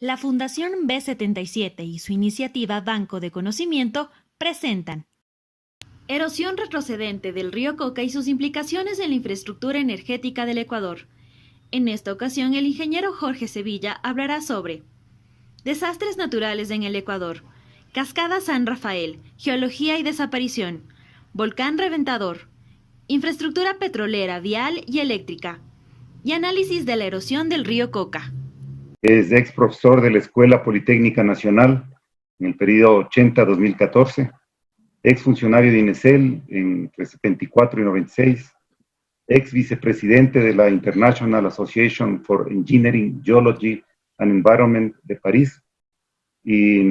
La Fundación B77 y su iniciativa Banco de Conocimiento presentan Erosión retrocedente del río Coca y sus implicaciones en la infraestructura energética del Ecuador. En esta ocasión, el ingeniero Jorge Sevilla hablará sobre desastres naturales en el Ecuador, Cascada San Rafael, geología y desaparición, volcán reventador, infraestructura petrolera, vial y eléctrica, y análisis de la erosión del río Coca. Es ex profesor de la Escuela Politécnica Nacional en el periodo 80-2014, ex funcionario de INESEL entre 74 y 96, ex vicepresidente de la International Association for Engineering, Geology and Environment de París. Y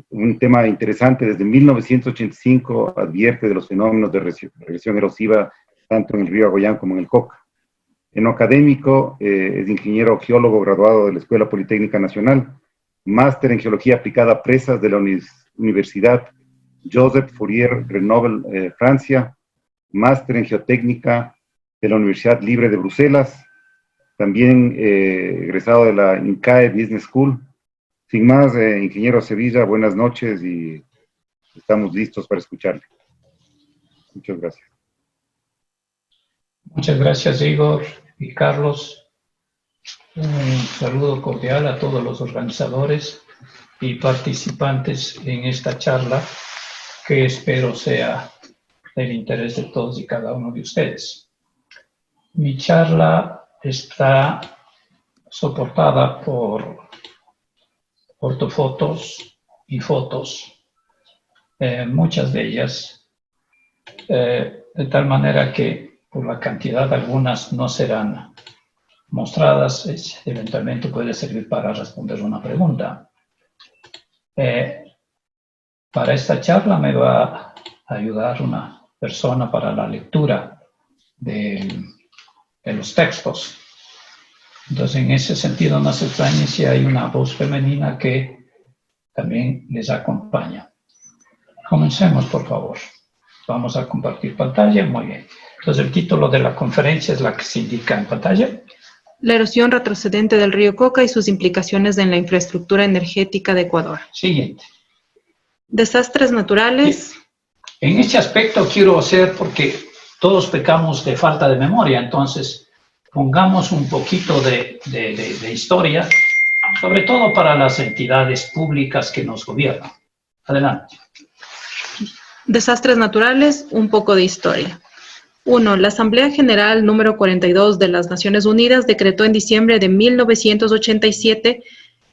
un tema interesante, desde 1985 advierte de los fenómenos de regresión erosiva tanto en el río Agollán como en el Coca. En lo académico, es ingeniero geólogo graduado de la Escuela Politécnica Nacional, máster en Geología Aplicada a Presas de la Universidad Joseph Fourier Grenoble, Francia, máster en Geotécnica de la Universidad Libre de Bruselas, también egresado de la INCAE Business School. Sin más, ingeniero Sevilla, buenas noches y estamos listos para escucharle. Muchas gracias. Muchas gracias, Igor y Carlos. Un saludo cordial a todos los organizadores y participantes en esta charla, que espero sea del interés de todos y cada uno de ustedes. Mi charla está soportada por ortofotos y fotos, muchas de ellas, de tal manera que por la cantidad algunas no serán mostradas, eventualmente puede servir para responder una pregunta. Para esta charla me va a ayudar una persona para la lectura de los textos. Entonces, en ese sentido, no se extrañe si hay una voz femenina que también les acompaña. Comencemos, por favor. Vamos a compartir pantalla. Muy bien. Entonces, el título de la conferencia es la que se indica en pantalla. La erosión retrocedente del río Coca y sus implicaciones en la infraestructura energética de Ecuador. Siguiente. Desastres naturales. En este aspecto quiero hacer, porque todos pecamos de falta de memoria, entonces pongamos un poquito de historia, sobre todo para las entidades públicas que nos gobiernan. Adelante. Desastres naturales, un poco de historia. 1. La Asamblea General número 42 de las Naciones Unidas decretó en diciembre de 1987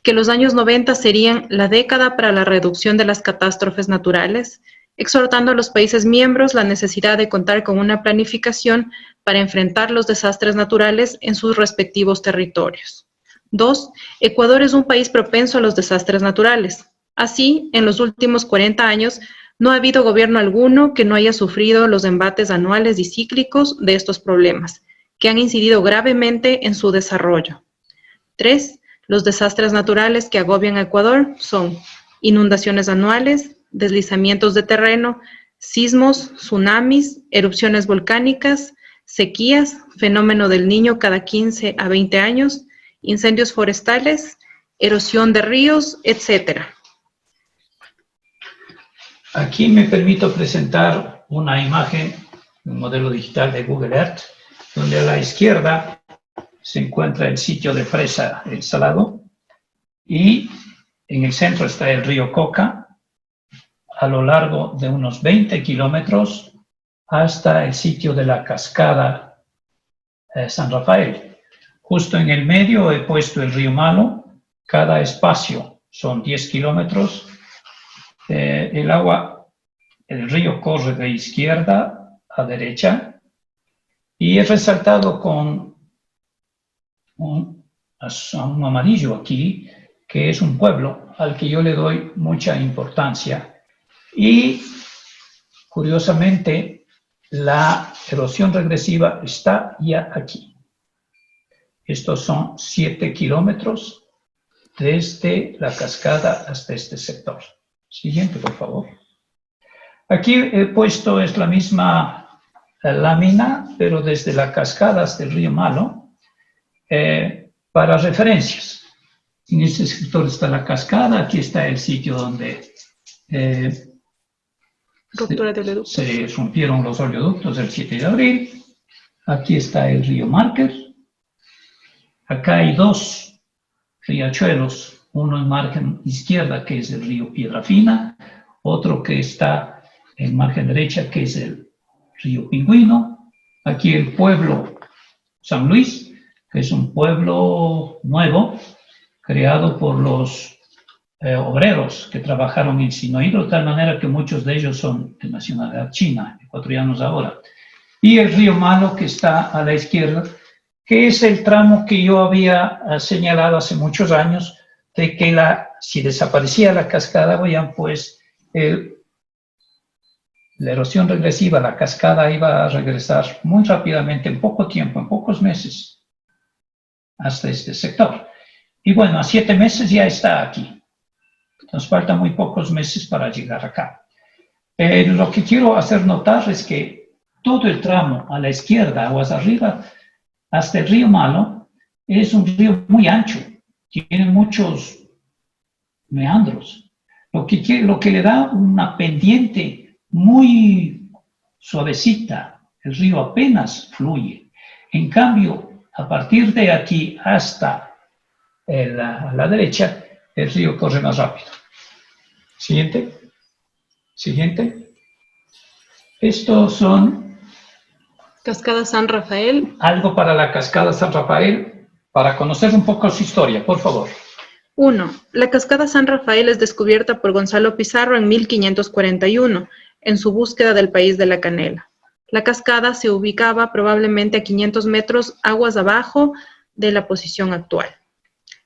que los años 90 serían la década para la reducción de las catástrofes naturales, exhortando a los países miembros la necesidad de contar con una planificación para enfrentar los desastres naturales en sus respectivos territorios. 2. Ecuador es un país propenso a los desastres naturales. Así, en los últimos 40 años, no ha habido gobierno alguno que no haya sufrido los embates anuales y cíclicos de estos problemas, que han incidido gravemente en su desarrollo. 3. Los desastres naturales que agobian a Ecuador son inundaciones anuales, deslizamientos de terreno, sismos, tsunamis, erupciones volcánicas, sequías, fenómeno del Niño cada 15 a 20 años, incendios forestales, erosión de ríos, etc. Aquí me permito presentar una imagen, un modelo digital de Google Earth, donde a la izquierda se encuentra el sitio de Presa El Salado y en el centro está el río Coca, a lo largo de unos 20 kilómetros hasta el sitio de la cascada San Rafael. Justo en el medio he puesto el río Malo, cada espacio son 10 kilómetros. El río corre de izquierda a derecha y he resaltado con un amarillo aquí, que es un pueblo al que yo le doy mucha importancia. Y, curiosamente, la erosión regresiva está ya aquí. Estos son 7 kilómetros desde la cascada hasta este sector. Siguiente, por favor. Aquí he puesto, es la misma lámina, pero desde la cascada hasta el río Malo, para referencias. En este sector está la cascada, aquí está el sitio donde Ruptura de oleoductos. se rompieron los oleoductos el 7 de abril. Aquí está el río Marker. Acá hay dos riachuelos, uno en margen izquierda, que es el río Piedra Fina, otro que está en margen derecha, que es el río Pingüino. Aquí el pueblo San Luis, que es un pueblo nuevo, creado por los obreros que trabajaron en Sinohydro, de tal manera que muchos de ellos son de nacionalidad china, ecuatorianos ahora. Y el río Malo, que está a la izquierda, que es el tramo que yo había señalado hace muchos años, de que si desaparecía la cascada Guayán, pues la erosión regresiva, la cascada iba a regresar muy rápidamente, en poco tiempo, en pocos meses, hasta este sector. Y bueno, a 7 meses ya está aquí. Nos faltan muy pocos meses para llegar acá. Lo que quiero hacer notar es que todo el tramo a la izquierda, aguas arriba, hasta el río Malo, es un río muy ancho, tiene muchos meandros, lo que le da una pendiente muy suavecita. El río apenas fluye. En cambio, a partir de aquí hasta la derecha, el río corre más rápido. Siguiente. Siguiente. Estos son... Cascada San Rafael. Algo para la cascada San Rafael, para conocer un poco su historia, por favor. 1. La cascada San Rafael es descubierta por Gonzalo Pizarro en 1541, en su búsqueda del país de la canela. La cascada se ubicaba probablemente a 500 metros aguas abajo de la posición actual.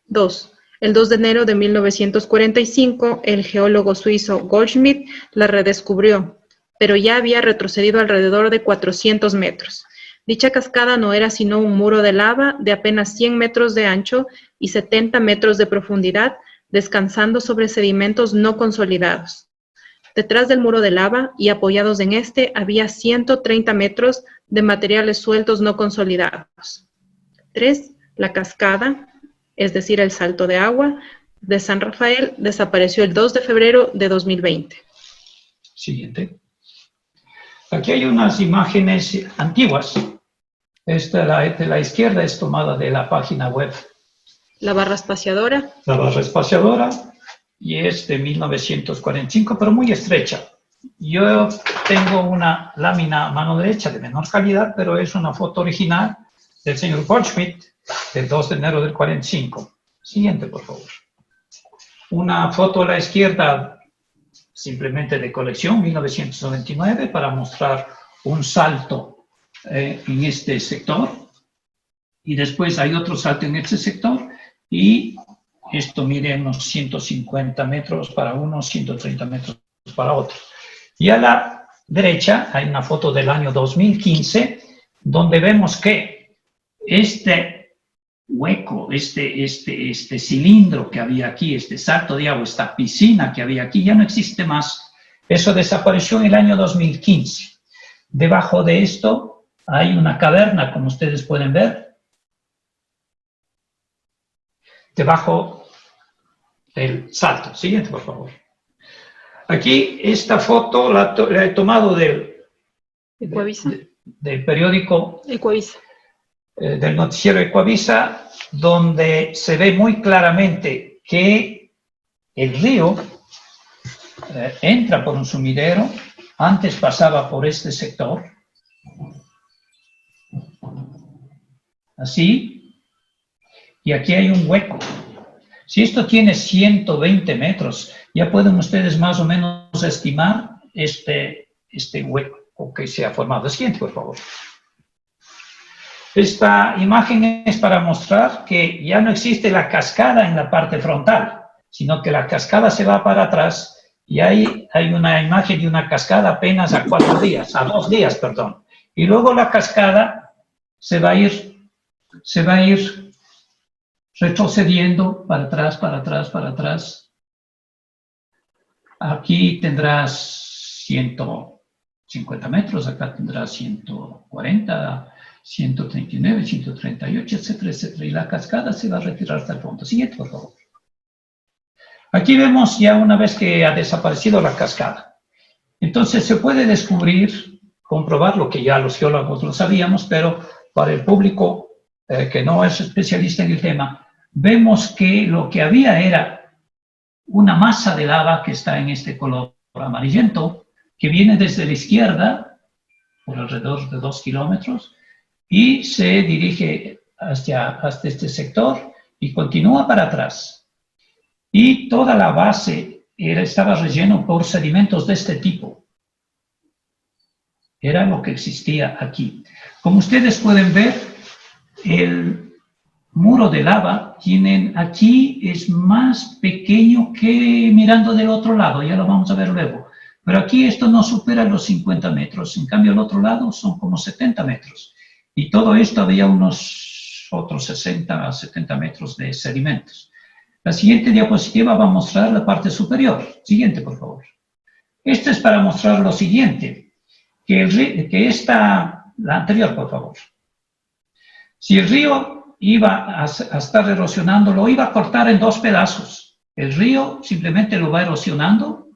2. El 2 de enero de 1945, el geólogo suizo Goldschmidt la redescubrió, pero ya había retrocedido alrededor de 400 metros. Dicha cascada no era sino un muro de lava de apenas 100 metros de ancho y 70 metros de profundidad, descansando sobre sedimentos no consolidados. Detrás del muro de lava y apoyados en este había 130 metros de materiales sueltos no consolidados. 3. La cascada, es decir, el salto de agua de San Rafael, desapareció el 2 de febrero de 2020. Siguiente. Aquí hay unas imágenes antiguas. Esta de la izquierda es tomada de la página web. La barra espaciadora. La barra espaciadora, y es de 1945, pero muy estrecha. Yo tengo una lámina a mano derecha de menor calidad, pero es una foto original del señor Goldschmidt del 2 de enero del 45. Siguiente, por favor. Una foto a la izquierda, simplemente de colección, 1999, para mostrar un salto en este sector. Y después hay otro salto en este sector. Y esto mide unos 150 metros para uno, 130 metros para otro. Y a la derecha hay una foto del año 2015, donde vemos que este hueco, este cilindro que había aquí, este salto de agua, esta piscina que había aquí, ya no existe más. Eso desapareció en el año 2015. Debajo de esto hay una caverna, como ustedes pueden ver, debajo del salto. Siguiente, por favor. Aquí esta foto la he tomado del periódico Ecuavisa. Del noticiero Ecuavisa, donde se ve muy claramente que el río entra por un sumidero, antes pasaba por este sector, así, y aquí hay un hueco. Si esto tiene 120 metros, ya pueden ustedes más o menos estimar este hueco que se ha formado. Siguiente, por favor. Esta imagen es para mostrar que ya no existe la cascada en la parte frontal, sino que la cascada se va para atrás y hay una imagen de una cascada apenas a 2 días, perdón. Y luego la cascada se va a ir retrocediendo para atrás, para atrás, para atrás. Aquí tendrás 150 metros, acá tendrás 140, 139, 138, etcétera, etcétera. Y la cascada se va a retirar hasta el fondo. Siguiente, por favor. Aquí vemos ya una vez que ha desaparecido la cascada. Entonces se puede descubrir, comprobar lo que ya los geólogos lo sabíamos, pero para el público que no es especialista en el tema, vemos que lo que había era una masa de lava que está en este color amarillento, que viene desde la izquierda, por alrededor de 2 kilómetros, y se dirige hasta este sector y continúa para atrás. Y toda la base estaba relleno por sedimentos de este tipo. Era lo que existía aquí. Como ustedes pueden ver, el muro de lava tienen aquí es más pequeño que mirando del otro lado, ya lo vamos a ver luego. Pero aquí esto no supera los 50 metros, en cambio el otro lado son como 70 metros. Y todo esto había unos otros 60 a 70 metros de sedimentos. La siguiente diapositiva va a mostrar la parte superior. Siguiente, por favor. Esto es para mostrar lo siguiente, la anterior, por favor. Si el río iba a estar erosionando, lo iba a cortar en 2 pedazos. El río simplemente lo va erosionando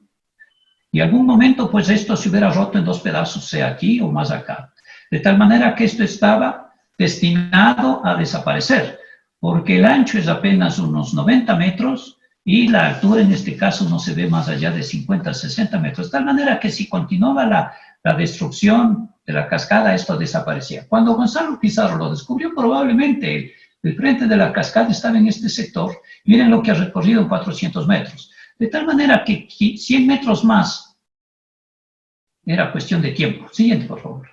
y en algún momento pues esto se hubiera roto en 2 pedazos, sea aquí o más acá. De tal manera que esto estaba destinado a desaparecer, porque el ancho es apenas unos 90 metros y la altura en este caso no se ve más allá de 50, 60 metros. De tal manera que si continuaba la destrucción de la cascada, esto desaparecía. Cuando Gonzalo Pizarro lo descubrió, probablemente el frente de la cascada estaba en este sector. Miren lo que ha recorrido en 400 metros. De tal manera que 100 metros más era cuestión de tiempo. Siguiente, por favor.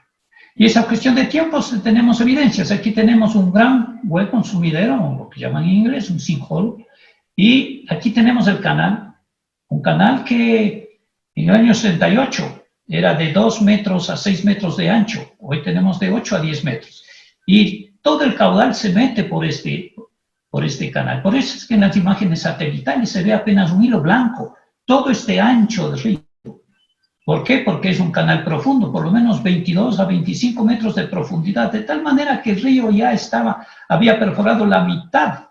Y esa cuestión de tiempo tenemos evidencias. Aquí tenemos un gran hueco, un sumidero, o lo que llaman en inglés, un sinkhole. Y aquí tenemos el canal, un canal que en el año 68 era de 2 metros a 6 metros de ancho. Hoy tenemos de 8 a 10 metros. Y todo el caudal se mete por este canal. Por eso es que en las imágenes satelitales se ve apenas un hilo blanco, todo este ancho del río. ¿Por qué? Porque es un canal profundo, por lo menos 22 a 25 metros de profundidad, de tal manera que el río ya había perforado la mitad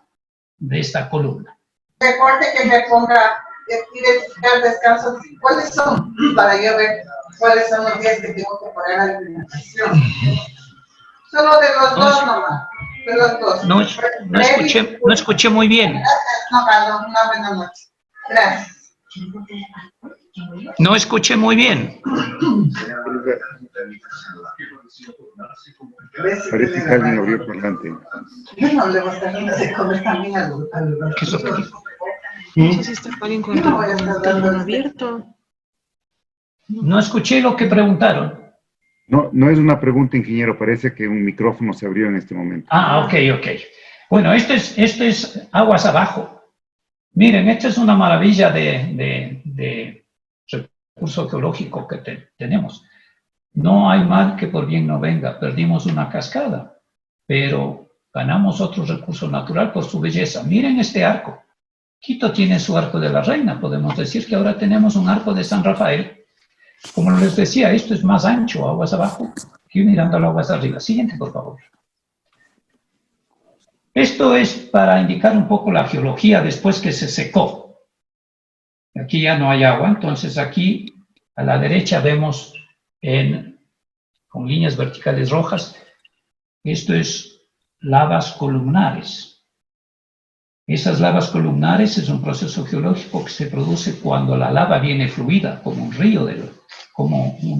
de esta columna. Recuerde que me ponga identificar descansos. ¿Cuáles son? Para yo ver cuáles son los días que tengo que poner a la alimentación. Solo de los dos nomás. De los dos. No escuché muy bien. No, perdón, una buena noche. Gracias. No escuché muy bien. Parece que alguien abrió por delante. Yo no le voy a estar dando de comer también al ¿Qué es lo que dijo? No sé si está alguien con el teléfono abierto. No escuché lo que preguntaron. No es una pregunta, ingeniero. Parece que un micrófono se abrió en este momento. Ok. Bueno, esto es aguas abajo. Miren, esta es una maravilla de recurso geológico que tenemos. No hay mal que por bien no venga. Perdimos una cascada, pero ganamos otro recurso natural por su belleza. Miren este arco. Quito tiene su arco de la reina. Podemos decir que ahora tenemos un arco de San Rafael. Como les decía, esto es más ancho, aguas abajo, que mirando las aguas arriba. Siguiente, por favor. Esto es para indicar un poco la geología después que se secó. Aquí ya no hay agua, entonces aquí a la derecha vemos con líneas verticales rojas, esto es lavas columnares. Esas lavas columnares es un proceso geológico que se produce cuando la lava viene fluida, como un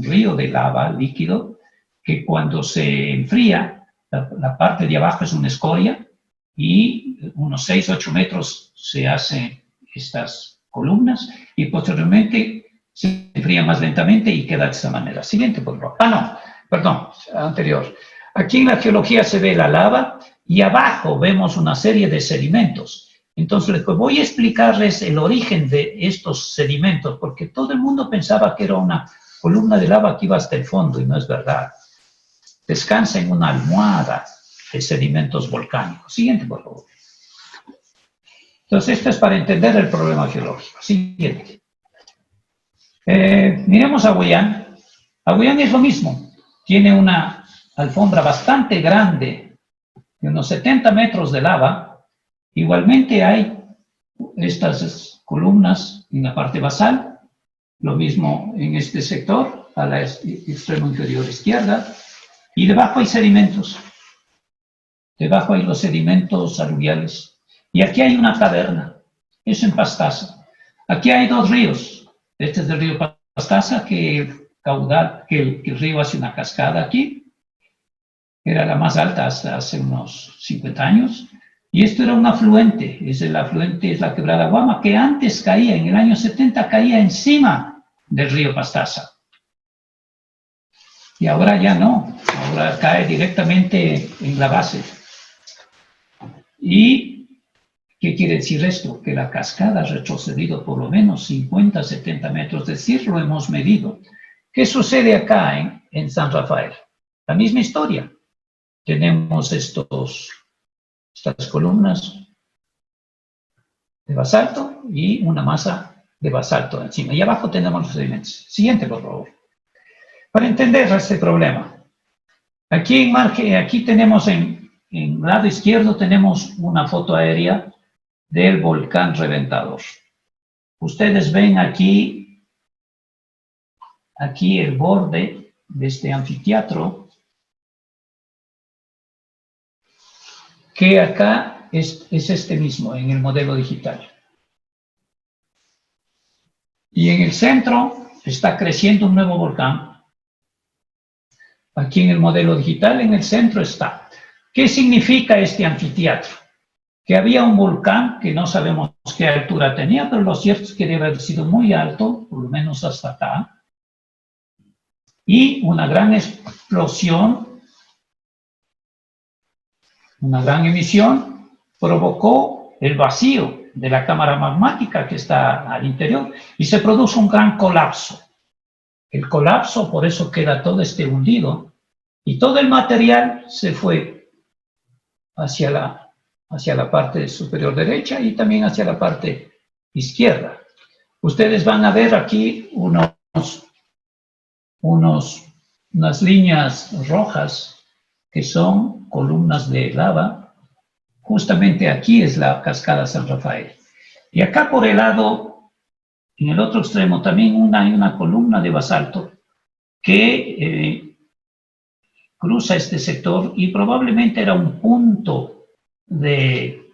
río de lava líquido, que cuando se enfría, la parte de abajo es una escoria, y unos 6 o 8 metros se hacen estas columnas, y posteriormente se enfría más lentamente y queda de esta manera. Siguiente, por favor. Anterior. Aquí en la geología se ve la lava, y abajo vemos una serie de sedimentos. Entonces, voy a explicarles el origen de estos sedimentos, porque todo el mundo pensaba que era una columna de lava que iba hasta el fondo, y no es verdad. Descansa en una almohada de sedimentos volcánicos. Siguiente, por favor. Entonces, esto es para entender el problema geológico. Siguiente. Miremos a Guyán. A Guyán es lo mismo. Tiene una alfombra bastante grande, de unos 70 metros de lava. Igualmente hay estas columnas en la parte basal, lo mismo en este sector, a la extremo inferior izquierda, y debajo hay sedimentos. Debajo hay los sedimentos aluviales. Y aquí hay una caverna, eso en Pastaza. Aquí hay dos ríos. Este es el río Pastaza, que el río hace una cascada aquí. Era la más alta hasta hace unos 50 años. Y esto era un afluente. El afluente es la quebrada Guama, que antes caía, en el año 70 caía encima del río Pastaza. Y ahora ya no, ahora cae directamente en la base. ¿Y qué quiere decir esto? Que la cascada ha retrocedido por lo menos 50, 70 metros, es decir, lo hemos medido. ¿Qué sucede acá en San Rafael? La misma historia. Tenemos estas columnas de basalto y una masa de basalto encima. Y abajo tenemos los sedimentos. Siguiente, por favor. Para entender este problema, aquí tenemos en lado izquierdo tenemos una foto aérea del volcán Reventador. Ustedes ven aquí el borde de este anfiteatro, que acá es este mismo en el modelo digital. Y en el centro está creciendo un nuevo volcán. Aquí en el modelo digital, en el centro está. ¿Qué significa este anfiteatro? Que había un volcán que no sabemos qué altura tenía, pero lo cierto es que debe haber sido muy alto, por lo menos hasta acá. Y una gran explosión, una gran emisión, provocó el vacío de la cámara magmática que está al interior y se produjo un gran colapso. El colapso, por eso queda todo hundido, y todo el material se fue hacia la parte superior derecha y también hacia la parte izquierda. Ustedes van a ver aquí unas líneas rojas que son columnas de lava. Justamente aquí es la cascada San Rafael. Y acá por el lado, en el otro extremo, también hay una columna de basalto que cruza este sector y probablemente era un punto de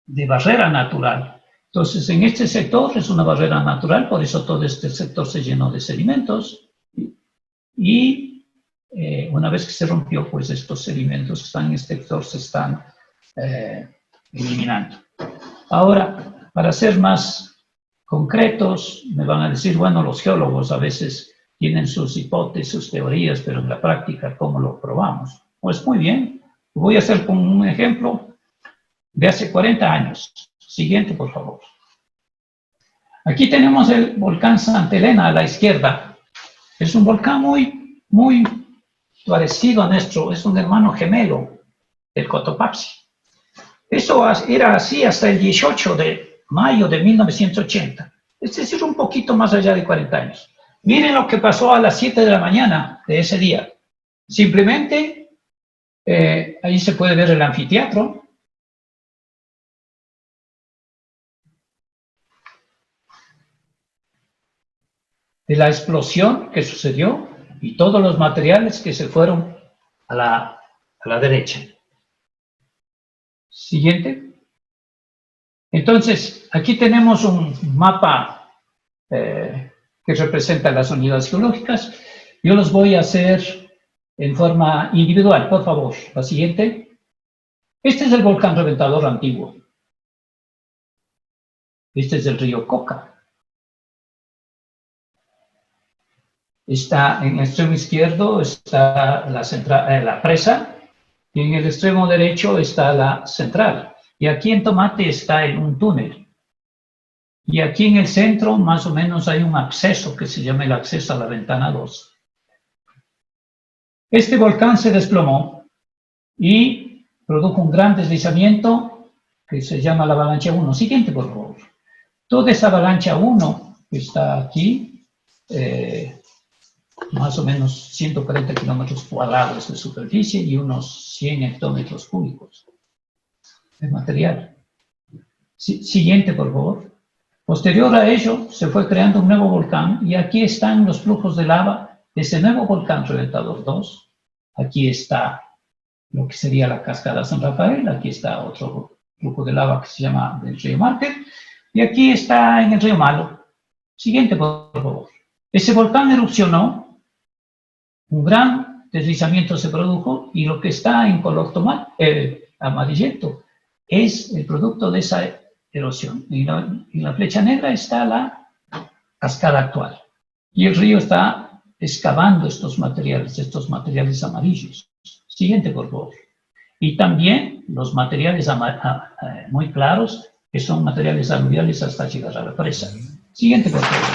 barrera natural. Entonces, en este sector es una barrera natural, por eso todo este sector se llenó de sedimentos y una vez que se rompió, pues estos sedimentos que están en este sector se están eliminando. Ahora, para ser más concretos, me van a decir, bueno, los geólogos a veces tienen sus hipótesis, sus teorías, pero en la práctica, ¿cómo lo probamos? Pues muy bien, voy a hacer con un ejemplo de hace 40 años. Siguiente, por favor. Aquí tenemos el volcán Santa Elena a la izquierda. Es un volcán muy parecido a nuestro, es un hermano gemelo del Cotopaxi. Eso era así hasta el 18 de mayo de 1980, es decir, un poquito más allá de 40 años. Miren lo que pasó a las 7 de la mañana de ese día. Simplemente, ahí se puede ver el anfiteatro. De la explosión que sucedió y todos los materiales que se fueron a la derecha. Siguiente. Entonces, aquí tenemos un mapa que representa las unidades geológicas. Yo los voy a hacer en forma individual, por favor. La siguiente. Este es el volcán Reventador antiguo. Este es el río Coca. Está en el extremo izquierdo está la presa y en el extremo derecho está la central. Y aquí en Tomate está un túnel. Y aquí en el centro más o menos hay un acceso que se llama el acceso a la ventana 2. Este volcán se desplomó y produjo un gran deslizamiento que se llama la avalancha 1. Siguiente, por favor. Toda esa avalancha 1 que está aquí, más o menos 140 kilómetros cuadrados de superficie y unos 100 hectómetros cúbicos de material. Siguiente, por favor. Posterior a ello, se fue creando un nuevo volcán y aquí están los flujos de lava de ese nuevo volcán Reventador 2. Aquí está lo que sería la cascada San Rafael, aquí está otro flujo de lava que se llama del río Márquez, y aquí está en el río Malo. Siguiente, por favor. Ese volcán erupcionó, un gran deslizamiento se produjo, y lo que está en color amarillento es el producto de esa erosión. Y en la flecha negra está la cascada actual. Y el río está excavando estos materiales amarillos. Siguiente, por favor. Y también los materiales muy claros, que son materiales aluviales hasta llegar a la presa. Siguiente, por favor.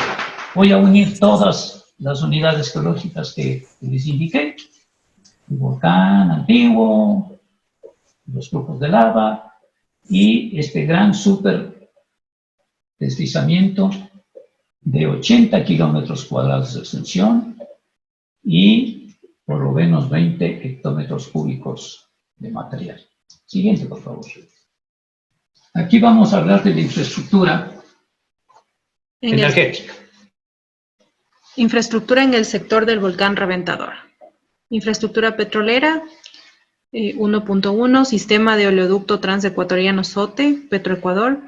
Voy a unir todas las unidades geológicas que les indiqué. El volcán antiguo, los flujos de lava y este gran super deslizamiento de 80 kilómetros cuadrados de extensión y por lo menos 20 hectómetros cúbicos de material. Siguiente, por favor. Aquí vamos a hablar de la infraestructura energética. Infraestructura en el sector del volcán Reventador. Infraestructura petrolera, 1.1, sistema de oleoducto transecuatoriano SOTE, Petroecuador.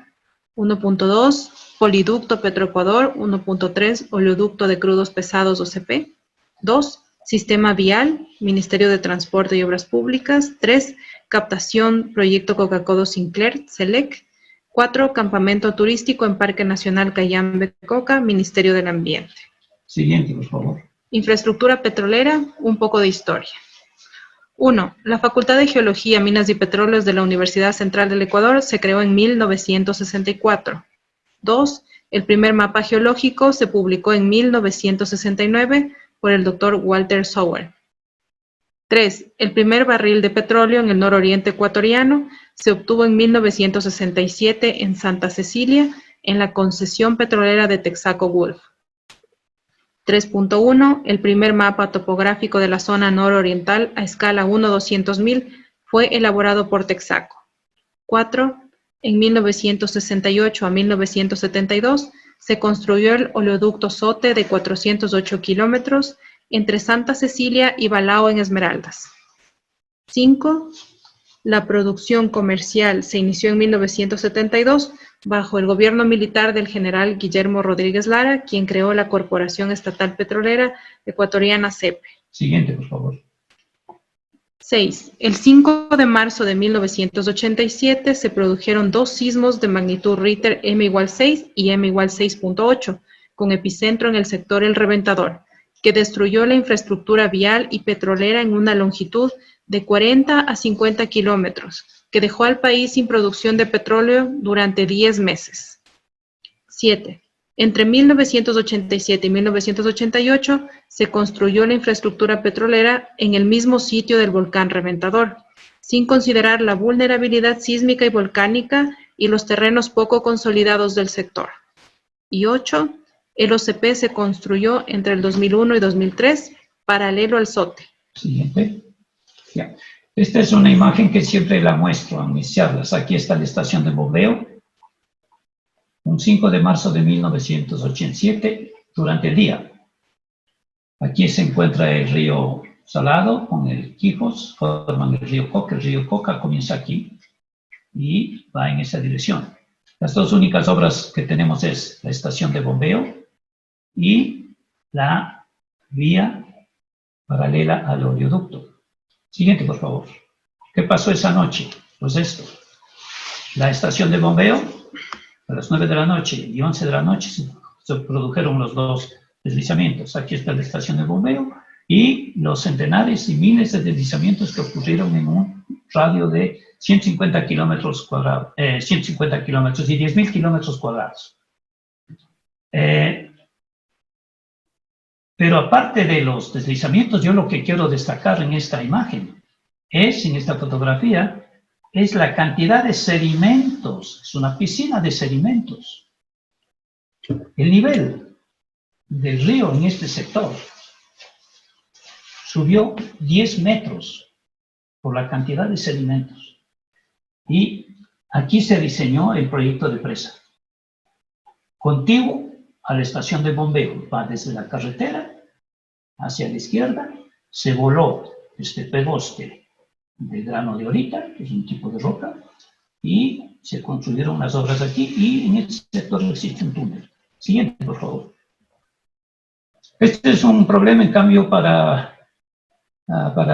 1.2, poliducto Petroecuador. 1.3, oleoducto de crudos pesados OCP. 2, sistema vial, Ministerio de Transporte y Obras Públicas. 3, captación, proyecto Coca-Codo Sinclair, SELEC. 4, campamento turístico en Parque Nacional Cayambe-Coca, Ministerio del Ambiente. Siguiente, por favor. Infraestructura petrolera, un poco de historia. 1. La Facultad de Geología, Minas y Petróleos de la Universidad Central del Ecuador se creó en 1964. 2. El primer mapa geológico se publicó en 1969 por el Dr. Walter Sauer. 3. El primer barril de petróleo en el nororiente ecuatoriano se obtuvo en 1967 en Santa Cecilia, en la concesión petrolera de Texaco Gulf. 3.1. El primer mapa topográfico de la zona nororiental a escala 1/200.000 fue elaborado por Texaco. 4. En 1968 a 1972 se construyó el oleoducto SOTE de 408 kilómetros entre Santa Cecilia y Balao en Esmeraldas. 5. La producción comercial se inició en 1972 bajo el gobierno militar del general Guillermo Rodríguez Lara, quien creó la Corporación Estatal Petrolera Ecuatoriana CEPE. Siguiente, por favor. 6. El 5 de marzo de 1987 se produjeron 2 sismos de magnitud Richter M=6 y M=6.8, con epicentro en el sector El Reventador, que destruyó la infraestructura vial y petrolera en una longitud de 40 a 50 kilómetros, que dejó al país sin producción de petróleo durante 10 meses. 7. Entre 1987 y 1988 se construyó la infraestructura petrolera en el mismo sitio del volcán Reventador, sin considerar la vulnerabilidad sísmica y volcánica y los terrenos poco consolidados del sector. Y 8. El OCP se construyó entre el 2001 y 2003, paralelo al SOTE. Siguiente. Ya. Esta es una imagen que siempre la muestro en mis charlas. Aquí está la estación de bombeo. Un 5 de marzo de 1987, durante el día. Aquí se encuentra el río Salado con el Quijos, forman el río Coca. El río Coca comienza aquí y va en esa dirección. Las dos únicas obras que tenemos es la estación de bombeo y la vía paralela al oleoducto. Siguiente, por favor. ¿Qué pasó esa noche? Pues esto. La estación de bombeo, a las 9 de la noche y 11 de la noche se produjeron los 2 deslizamientos. Aquí está la estación de bombeo y los centenares y miles de deslizamientos que ocurrieron en un radio de 150 kilómetros cuadrados, 150 kilómetros y 10.000 kilómetros cuadrados. Pero aparte de los deslizamientos, yo lo que quiero destacar en esta imagen en esta fotografía, es la cantidad de sedimentos. Es una piscina de sedimentos. El nivel del río en este sector subió 10 metros por la cantidad de sedimentos. Y aquí se diseñó el proyecto de presa. Contiguo a la estación de bombeo, va desde la carretera hacia la izquierda, se voló este pegoste de grano de orita, que es un tipo de roca, y se construyeron las obras aquí, y en este sector existe un túnel. Siguiente, por favor. Este es un problema, en cambio, para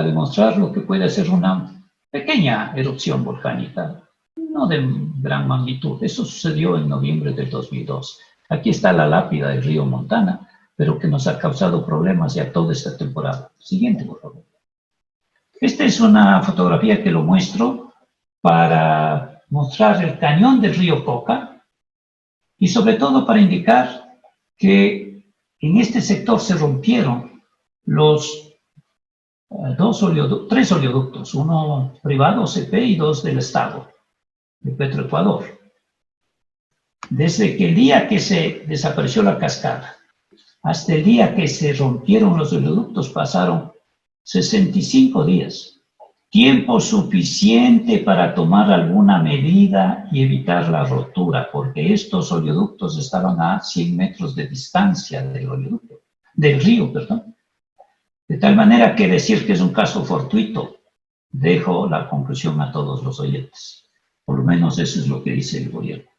demostrar lo que puede ser una pequeña erupción volcánica, no de gran magnitud. Eso sucedió en noviembre del 2002. Aquí está la lápida del río Montana, pero que nos ha causado problemas ya toda esta temporada. Siguiente, por favor. Esta es una fotografía que lo muestro para mostrar el cañón del río Coca y sobre todo para indicar que en este sector se rompieron los tres oleoductos, uno privado, OCP, y dos del Estado, de Petroecuador. Desde que el día que se desapareció la cascada hasta el día que se rompieron los oleoductos pasaron 65 días. Tiempo suficiente para tomar alguna medida y evitar la rotura, porque estos oleoductos estaban a 100 metros de distancia del río, perdón. De tal manera que decir que es un caso fortuito, dejo la conclusión a todos los oyentes. Por lo menos eso es lo que dice el gobierno.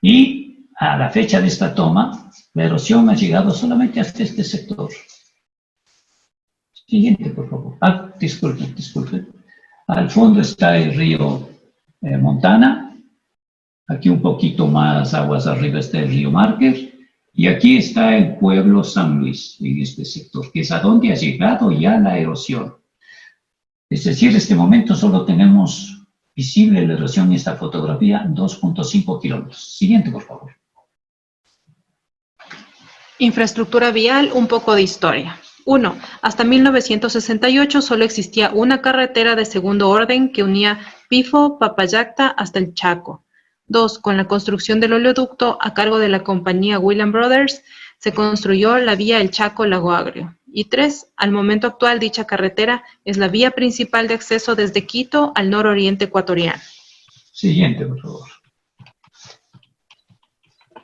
Y a la fecha de esta toma, la erosión ha llegado solamente hasta este sector. Siguiente, por favor. Disculpe. Al fondo está el río Montana. Aquí un poquito más aguas arriba está el río Márquez. Y aquí está el pueblo San Luis, en este sector, que es a donde ha llegado ya la erosión. Es decir, en este momento solo tenemos visible la erosión en esta fotografía, 2.5 kilómetros. Siguiente, por favor. Infraestructura vial, un poco de historia. 1. Hasta 1968 solo existía una carretera de segundo orden que unía Pifo, Papayacta hasta el Chaco. 2. Con la construcción del oleoducto a cargo de la compañía William Brothers, se construyó la vía El Chaco-Lago Agrio. Y 3. Al momento actual, dicha carretera es la vía principal de acceso desde Quito al nororiente ecuatoriano. Siguiente, por favor.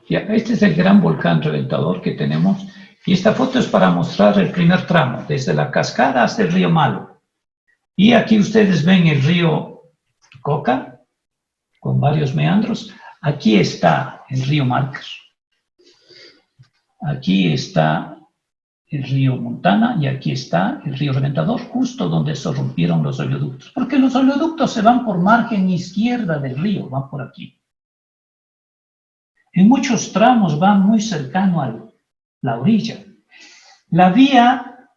Ya, este es el gran volcán reventador que tenemos. Y esta foto es para mostrar el primer tramo, desde la cascada hasta el río Malo. Y aquí ustedes ven el río Coca, con varios meandros. Aquí está el río Márquez. Aquí está el río Montana y aquí está el río Reventador, justo donde se rompieron los oleoductos. Porque los oleoductos se van por margen izquierda del río, van por aquí. En muchos tramos van muy cercano a la orilla. La vía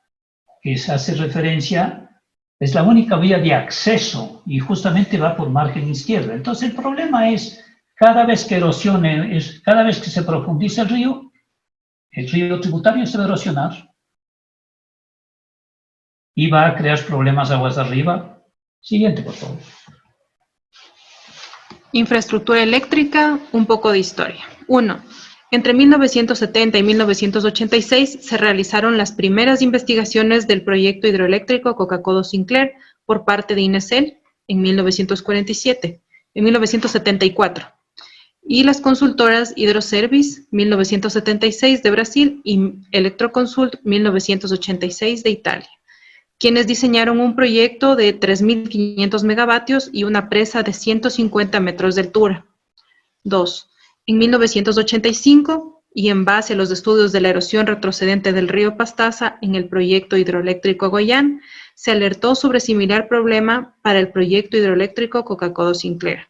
que se hace referencia es la única vía de acceso y justamente va por margen izquierda. Entonces el problema es, cada vez que erosione, cada vez que se profundice el río tributario se va a erosionar y va a crear problemas aguas arriba. Siguiente, por favor. Infraestructura eléctrica, un poco de historia. 1. Entre 1970 y 1986 se realizaron las primeras investigaciones del proyecto hidroeléctrico Coca-Codo-Sinclair por parte de Inesel en 1974, y las consultoras Hidroservice 1976 de Brasil y Electroconsult 1986 de Italia, quienes diseñaron un proyecto de 3.500 megavatios y una presa de 150 metros de altura. 2. En 1985, y en base a los estudios de la erosión retrocedente del río Pastaza en el proyecto hidroeléctrico Goyán, se alertó sobre similar problema para el proyecto hidroeléctrico Coca-Codo-Sinclair.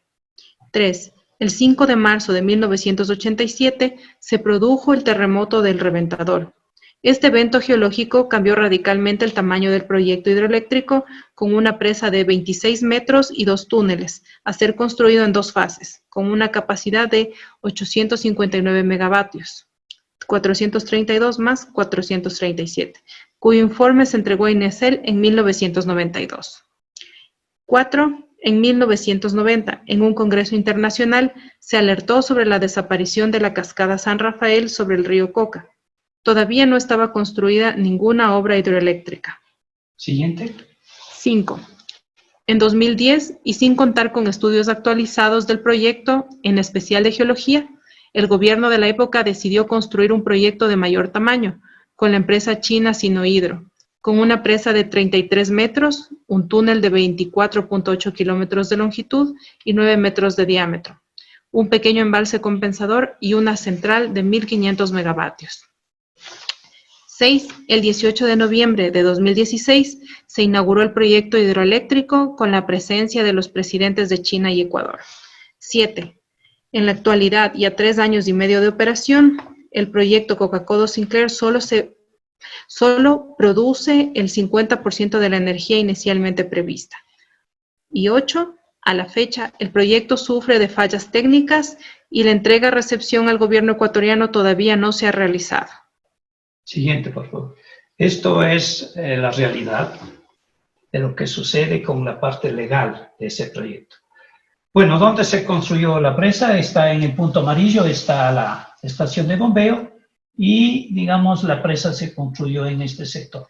3. El 5 de marzo de 1987 se produjo el terremoto del Reventador. Este evento geológico cambió radicalmente el tamaño del proyecto hidroeléctrico, con una presa de 26 metros y 2 túneles, a ser construido en 2 fases, con una capacidad de 859 megavatios, 432 más 437, cuyo informe se entregó a Inesel en 1992. 4. En 1990, en un congreso internacional, se alertó sobre la desaparición de la cascada San Rafael sobre el río Coca. Todavía no estaba construida ninguna obra hidroeléctrica. Siguiente. 5. En 2010, y sin contar con estudios actualizados del proyecto, en especial de geología, el gobierno de la época decidió construir un proyecto de mayor tamaño, con la empresa china Sinohydro, con una presa de 33 metros, un túnel de 24.8 kilómetros de longitud y 9 metros de diámetro, un pequeño embalse compensador y una central de 1.500 megavatios. 6. El 18 de noviembre de 2016 se inauguró el proyecto hidroeléctrico con la presencia de los presidentes de China y Ecuador. 7. En la actualidad y a 3 años y medio de operación, el proyecto Coca-Cola Sinclair solo produce el 50% de la energía inicialmente prevista. Y 8. A la fecha, el proyecto sufre de fallas técnicas y la entrega-recepción al gobierno ecuatoriano todavía no se ha realizado. Siguiente, por favor. Esto es la realidad de lo que sucede con la parte legal de ese proyecto. Bueno, ¿dónde se construyó la presa? Está en el punto amarillo, está la estación de bombeo y, digamos, la presa se construyó en este sector.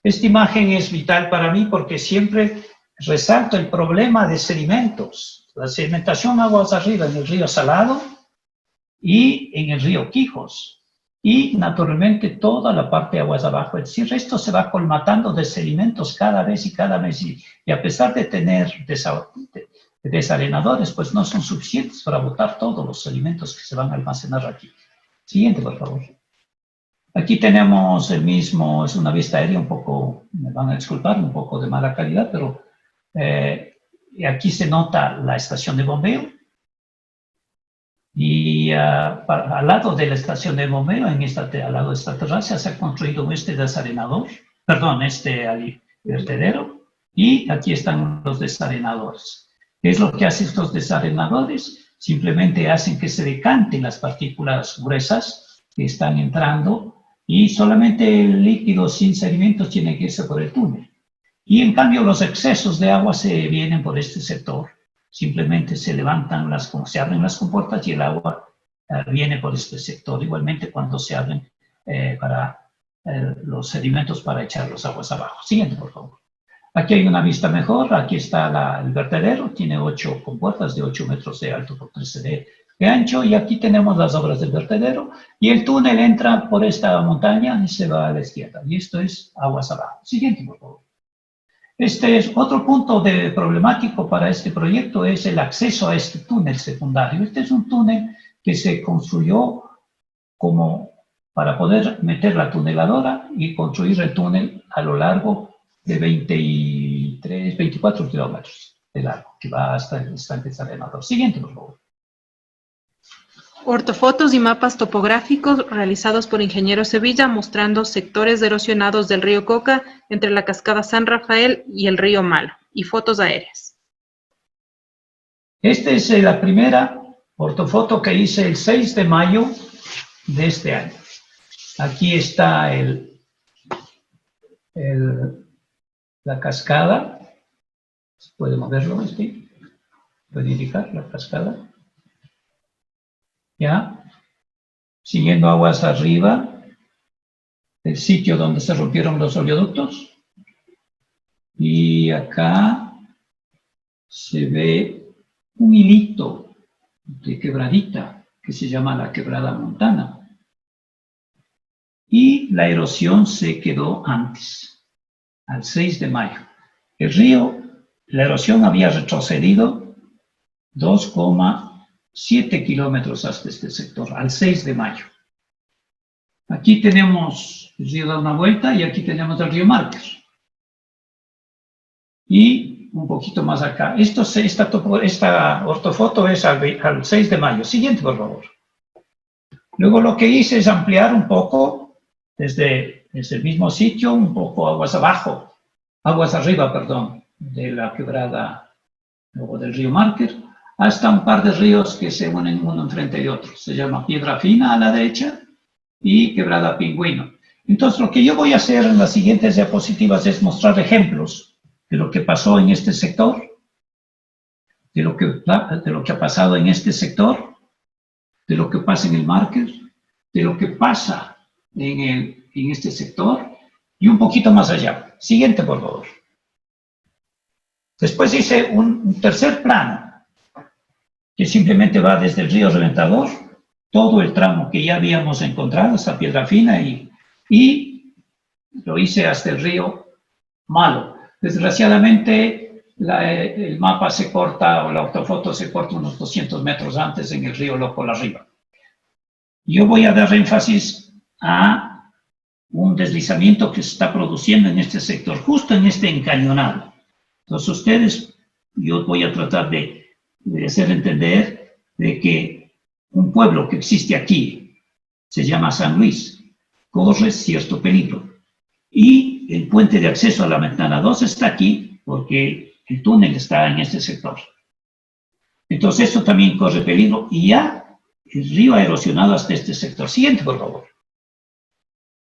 Esta imagen es vital para mí porque siempre resalto el problema de sedimentos. La sedimentación aguas arriba en el río Salado y en el río Quijos. Y naturalmente toda la parte de aguas abajo. Es decir, esto se va colmatando de sedimentos cada vez. Y a pesar de tener desarenadores, pues no son suficientes para botar todos los sedimentos que se van a almacenar aquí. Siguiente, por favor. Aquí tenemos el mismo, es una vista aérea un poco, me van a disculpar, un poco de mala calidad, pero aquí se nota la estación de bombeo. Y al lado de la estación de bombeo, al lado de esta terraza, se ha construido este desarenador, perdón, este vertedero, y aquí están los desarenadores. ¿Qué es lo que hacen estos desarenadores? Simplemente hacen que se decanten las partículas gruesas que están entrando y solamente el líquido sin sedimentos tiene que irse por el túnel. Y en cambio los excesos de agua se vienen por este sector. Simplemente se levantan se abren las compuertas y el agua viene por este sector. Igualmente cuando se abren los sedimentos para echar las aguas abajo. Siguiente, por favor. Aquí hay una vista mejor. Aquí está el vertedero. Tiene 8 compuertas de 8 metros de alto por 13 de ancho. Y aquí tenemos las obras del vertedero. Y el túnel entra por esta montaña y se va a la izquierda. Y esto es aguas abajo. Siguiente, por favor. Este es otro punto problemático para este proyecto, es el acceso a este túnel secundario. Este es un túnel que se construyó como para poder meter la tuneladora y construir el túnel a lo largo de 24 kilómetros de largo, que va hasta el estanque desarenador. Siguiente, por favor. Ortofotos y mapas topográficos realizados por Ingeniero Sevilla mostrando sectores erosionados del río Coca entre la cascada San Rafael y el río Malo, y fotos aéreas. Esta es la primera ortofoto que hice el 6 de mayo de este año. Aquí está la cascada. ¿Puede moverlo? ¿Puede indicar la cascada? ¿Ya? Siguiendo aguas arriba, el sitio donde se rompieron los oleoductos. Y acá se ve un hilito de quebradita que se llama la quebrada Montana. Y la erosión se quedó antes, al 6 de mayo. El río, la erosión había retrocedido 2,7 kilómetros hasta este sector, al 6 de mayo. Aquí tenemos el río da una vuelta y aquí tenemos el río Márquez. Y un poquito más acá. Esta ortofoto es al 6 de mayo. Siguiente, por favor. Luego lo que hice es ampliar un poco desde el mismo sitio, un poco aguas arriba, perdón, de la quebrada, luego del río Márquez, hasta un par de ríos que se unen uno enfrente de otro. Se llama Piedra Fina a la derecha y Quebrada Pingüino. Entonces, lo que yo voy a hacer en las siguientes diapositivas es mostrar ejemplos de lo que pasó en este sector, de lo que ha pasado en este sector, de lo que pasa en el Márquez, de lo que pasa en este sector y un poquito más allá. Siguiente, por favor. Después hice un tercer plano, que simplemente va desde el río Reventador, todo el tramo que ya habíamos encontrado, esa piedra fina, y lo hice hasta el río Malo. Desgraciadamente, el mapa se corta, o la ortofoto se corta unos 200 metros antes en el río Locol arriba. Yo voy a dar énfasis a un deslizamiento que se está produciendo en este sector, justo en este encañonado. Entonces ustedes, yo voy a tratar de hacer entender de que un pueblo que existe aquí, se llama San Luis, corre cierto peligro. Y el puente de acceso a la Ventana 2 está aquí porque el túnel está en este sector. Entonces esto también corre peligro y ya el río ha erosionado hasta este sector. Siguiente, por favor.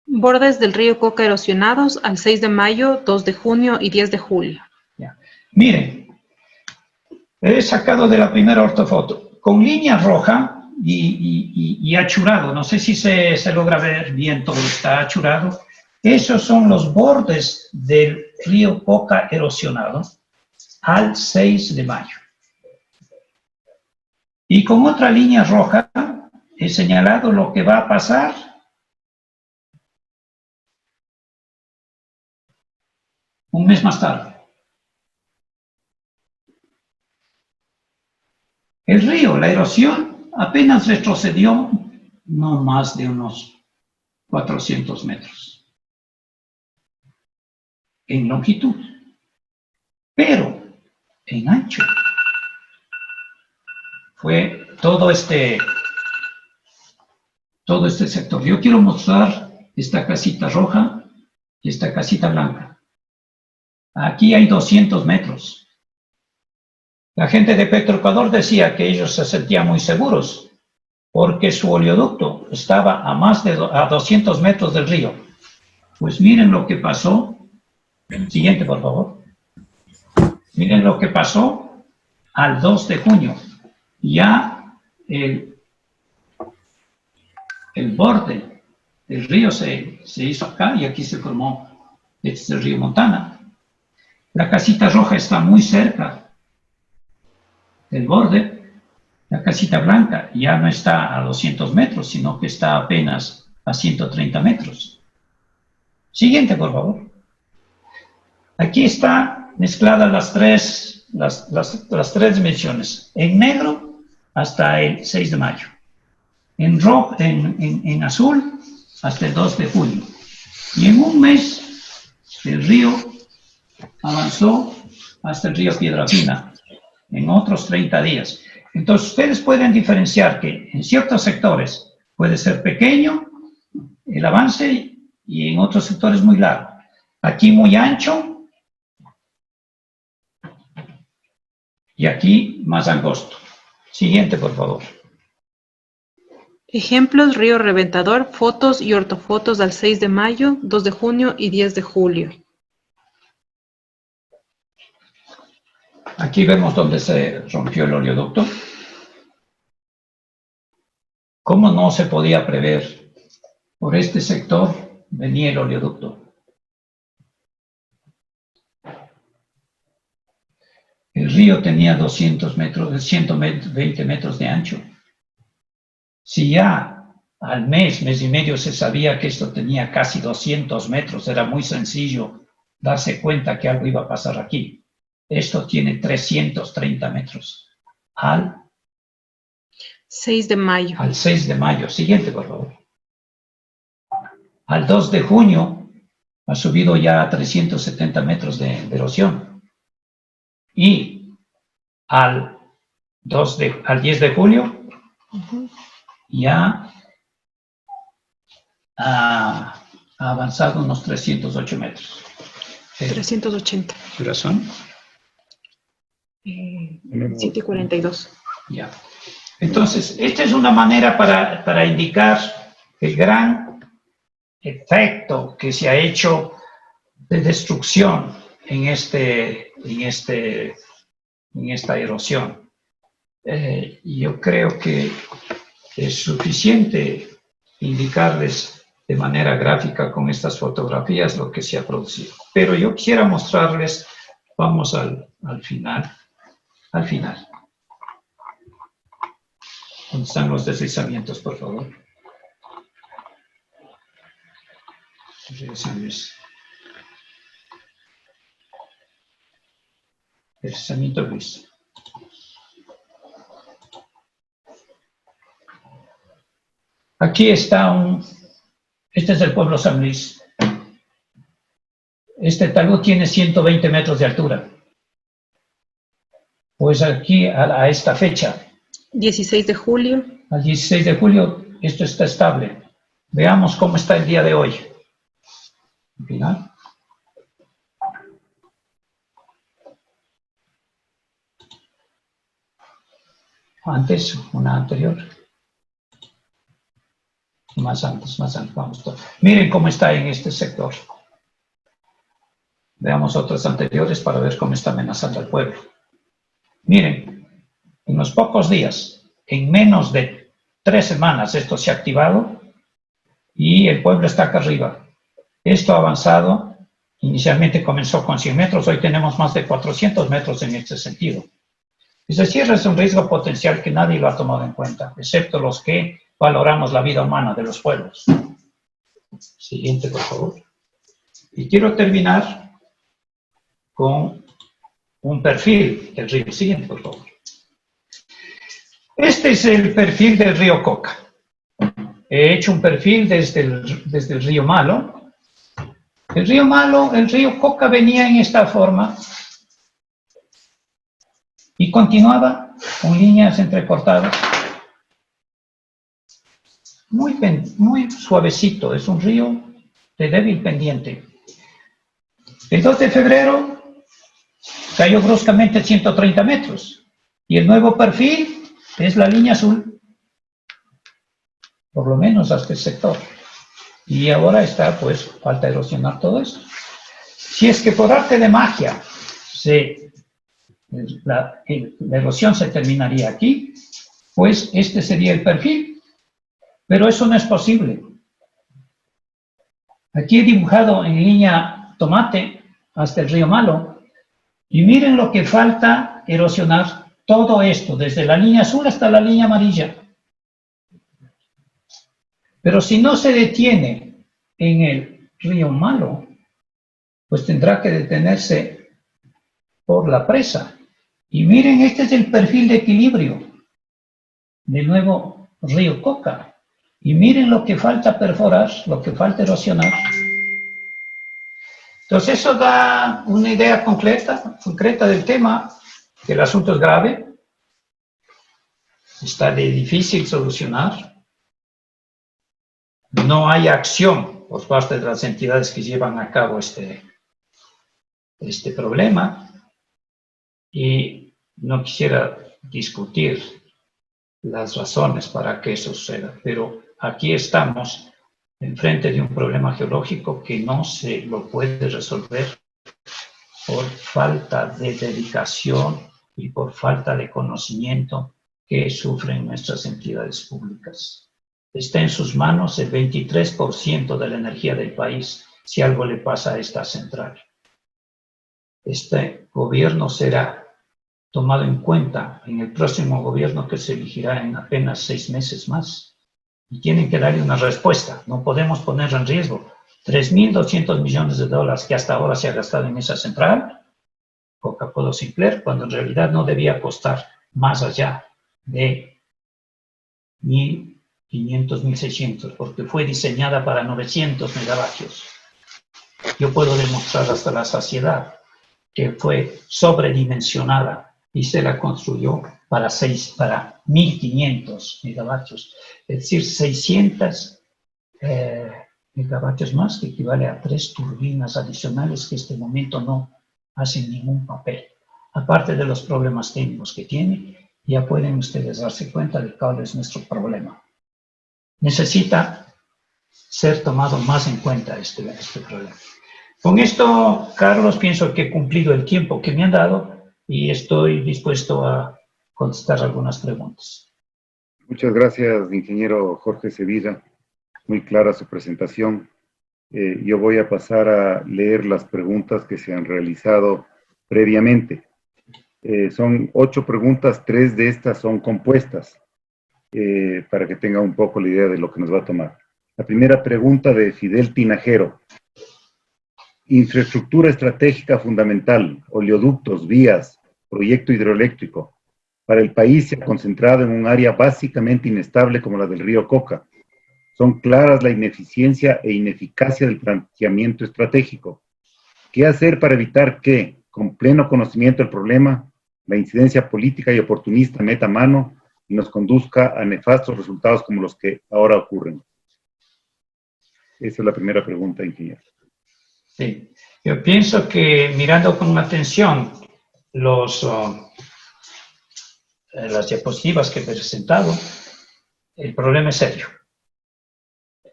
Bordes del río Coca erosionados al 6 de mayo, 2 de junio y 10 de julio. Ya. Miren, he sacado de la primera ortofoto con línea roja y achurado. No sé si se logra ver bien, todo está achurado. Esos son los bordes del río Coca erosionado al 6 de mayo. Y con otra línea roja he señalado lo que va a pasar un mes más tarde. El río, la erosión, apenas retrocedió no más de unos 400 metros en longitud, pero en ancho fue todo este sector. Yo quiero mostrar esta casita roja y esta casita blanca. Aquí hay 200 metros. La gente de Petroecuador decía que ellos se sentían muy seguros porque su oleoducto estaba a 200 metros del río. Pues miren lo que pasó. Siguiente, por favor. Miren lo que pasó al 2 de junio. Ya el borde del río se hizo acá y aquí se formó este río Montana. La casita roja está muy cerca del borde. La casita blanca ya no está a 200 metros, sino que está apenas a 130 metros. Siguiente, por favor. Aquí está mezcladas las tres dimensiones. En negro hasta el 6 de mayo. En rojo, en azul hasta el 2 de julio. Y en un mes el río avanzó hasta el río Piedrafina. En otros 30 días. Entonces ustedes pueden diferenciar que en ciertos sectores puede ser pequeño el avance y en otros sectores muy largo. Aquí muy ancho y aquí más angosto. Siguiente, por favor. Ejemplos: río Reventador, fotos y ortofotos al 6 de mayo, 2 de junio y 10 de julio. Aquí vemos donde se rompió el oleoducto. ¿Cómo no se podía prever? Por este sector venía el oleoducto. El río tenía 200 metros, 120 metros de ancho. Si ya al mes y medio se sabía que esto tenía casi 200 metros, era muy sencillo darse cuenta que algo iba a pasar aquí. Esto tiene 330 metros. Al 6 de mayo. Al 6 de mayo. Siguiente, por favor. Al 2 de junio ha subido ya a 370 metros de erosión. Y al 10 de julio ya ha avanzado unos 308 metros. 380. ¿Qué razón? 7:42. Ya. Entonces, esta es una manera para indicar el gran efecto que se ha hecho de destrucción en esta erosión. Yo creo que es suficiente indicarles de manera gráfica con estas fotografías lo que se ha producido. Pero yo quisiera mostrarles, vamos al al final. ¿Dónde están los deslizamientos, por favor? Río San Luis. Deslizamiento Luis. Aquí está este es el pueblo San Luis. Este talud tiene 120 metros de altura. Pues aquí, a esta fecha. 16 de julio. Al 16 de julio, esto está estable. Veamos cómo está el día de hoy. Final. Antes, una anterior. Más antes, vamos. Miren cómo está en este sector. Veamos otras anteriores para ver cómo está amenazando al pueblo. Miren, en unos pocos días, en menos de 3 semanas, esto se ha activado y el pueblo está acá arriba. Esto ha avanzado, inicialmente comenzó con 100 metros, hoy tenemos más de 400 metros en este sentido. Es decir, es un riesgo potencial que nadie lo ha tomado en cuenta, excepto los que valoramos la vida humana de los pueblos. Siguiente, por favor. Y quiero terminar con un perfil del río. Siguiente, por favor. Este es el perfil del río Coca. He hecho un perfil desde el río Malo. El río Coca venía en esta forma y continuaba con líneas entrecortadas. Muy suavecito, es un río de débil pendiente. El 2 de febrero cayó bruscamente 130 metros y el nuevo perfil es la línea azul, por lo menos hasta el sector. Y ahora está, pues, falta erosionar todo esto. Si es que por arte de magia la erosión se terminaría aquí, pues este sería el perfil. Pero eso no es posible. Aquí he dibujado en línea tomate hasta el río Malo. Y miren lo que falta erosionar todo esto, desde la línea azul hasta la línea amarilla. Pero si no se detiene en el río Malo, pues tendrá que detenerse por la presa. Y miren, este es el perfil de equilibrio del nuevo río Coca. Y miren lo que falta perforar, lo que falta erosionar. Entonces eso da una idea concreta del tema, que el asunto es grave, está de difícil solucionar, no hay acción por parte de las entidades que llevan a cabo este problema, y no quisiera discutir las razones para que eso suceda, pero aquí estamos enfrente de un problema geológico que no se lo puede resolver por falta de dedicación y por falta de conocimiento que sufren nuestras entidades públicas. Está en sus manos el 23% de la energía del país si algo le pasa a esta central. Este gobierno será tomado en cuenta en el próximo gobierno que se elegirá en apenas 6 meses más. Y tienen que darle una respuesta. No podemos poner en riesgo 3.200 millones de dólares que hasta ahora se ha gastado en esa central, Coca-Cola Sinclair, cuando en realidad no debía costar más allá de 1.500, 1.600, porque fue diseñada para 900 megavatios. Yo puedo demostrar hasta la saciedad que fue sobredimensionada y se la construyó para 1.500 megavatios, es decir, 600 megavatios más, que equivale a 3 turbinas adicionales que en este momento no hacen ningún papel. Aparte de los problemas técnicos que tiene, ya pueden ustedes darse cuenta de cuál es nuestro problema. Necesita ser tomado más en cuenta este problema. Con esto, Carlos, pienso que he cumplido el tiempo que me han dado y estoy dispuesto a contestar algunas preguntas. Muchas gracias, ingeniero Jorge Sevilla. Muy clara su presentación. Yo voy a pasar a leer las preguntas que se han realizado previamente. Son 8 preguntas, 3 de estas son compuestas, para que tenga un poco la idea de lo que nos va a tomar. La primera pregunta de Fidel Tinajero. Infraestructura estratégica fundamental, oleoductos, vías, proyecto hidroeléctrico. Para el país se ha concentrado en un área básicamente inestable como la del río Coca. Son claras la ineficiencia e ineficacia del planteamiento estratégico. ¿Qué hacer para evitar que, con pleno conocimiento del problema, la incidencia política y oportunista meta mano y nos conduzca a nefastos resultados como los que ahora ocurren? Esa es la primera pregunta, ingeniero. Sí, yo pienso que mirando con atención las diapositivas que he presentado, el problema es serio.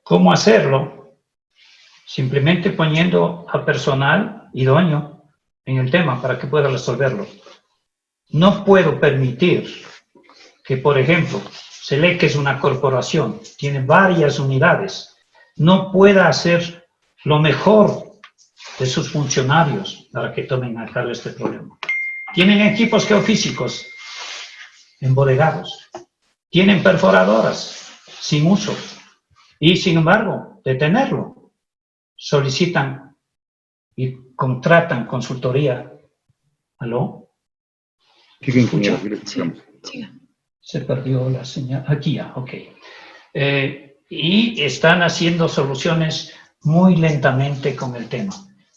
¿Cómo hacerlo? Simplemente poniendo a personal idóneo en el tema para que pueda resolverlo. No puedo permitir que, por ejemplo, SELEC es una corporación, tiene varias unidades, no pueda hacer lo mejor de sus funcionarios para que tomen a cargo este problema. Tienen equipos geofísicos embodegados, tienen perforadoras sin uso y, sin embargo, de tenerlo, solicitan y contratan consultoría. ¿Aló? Sí, ingeniero, sí, le escuchamos. Sí. Se perdió la señal. Aquí ya, ok. Y están haciendo soluciones muy lentamente con el tema.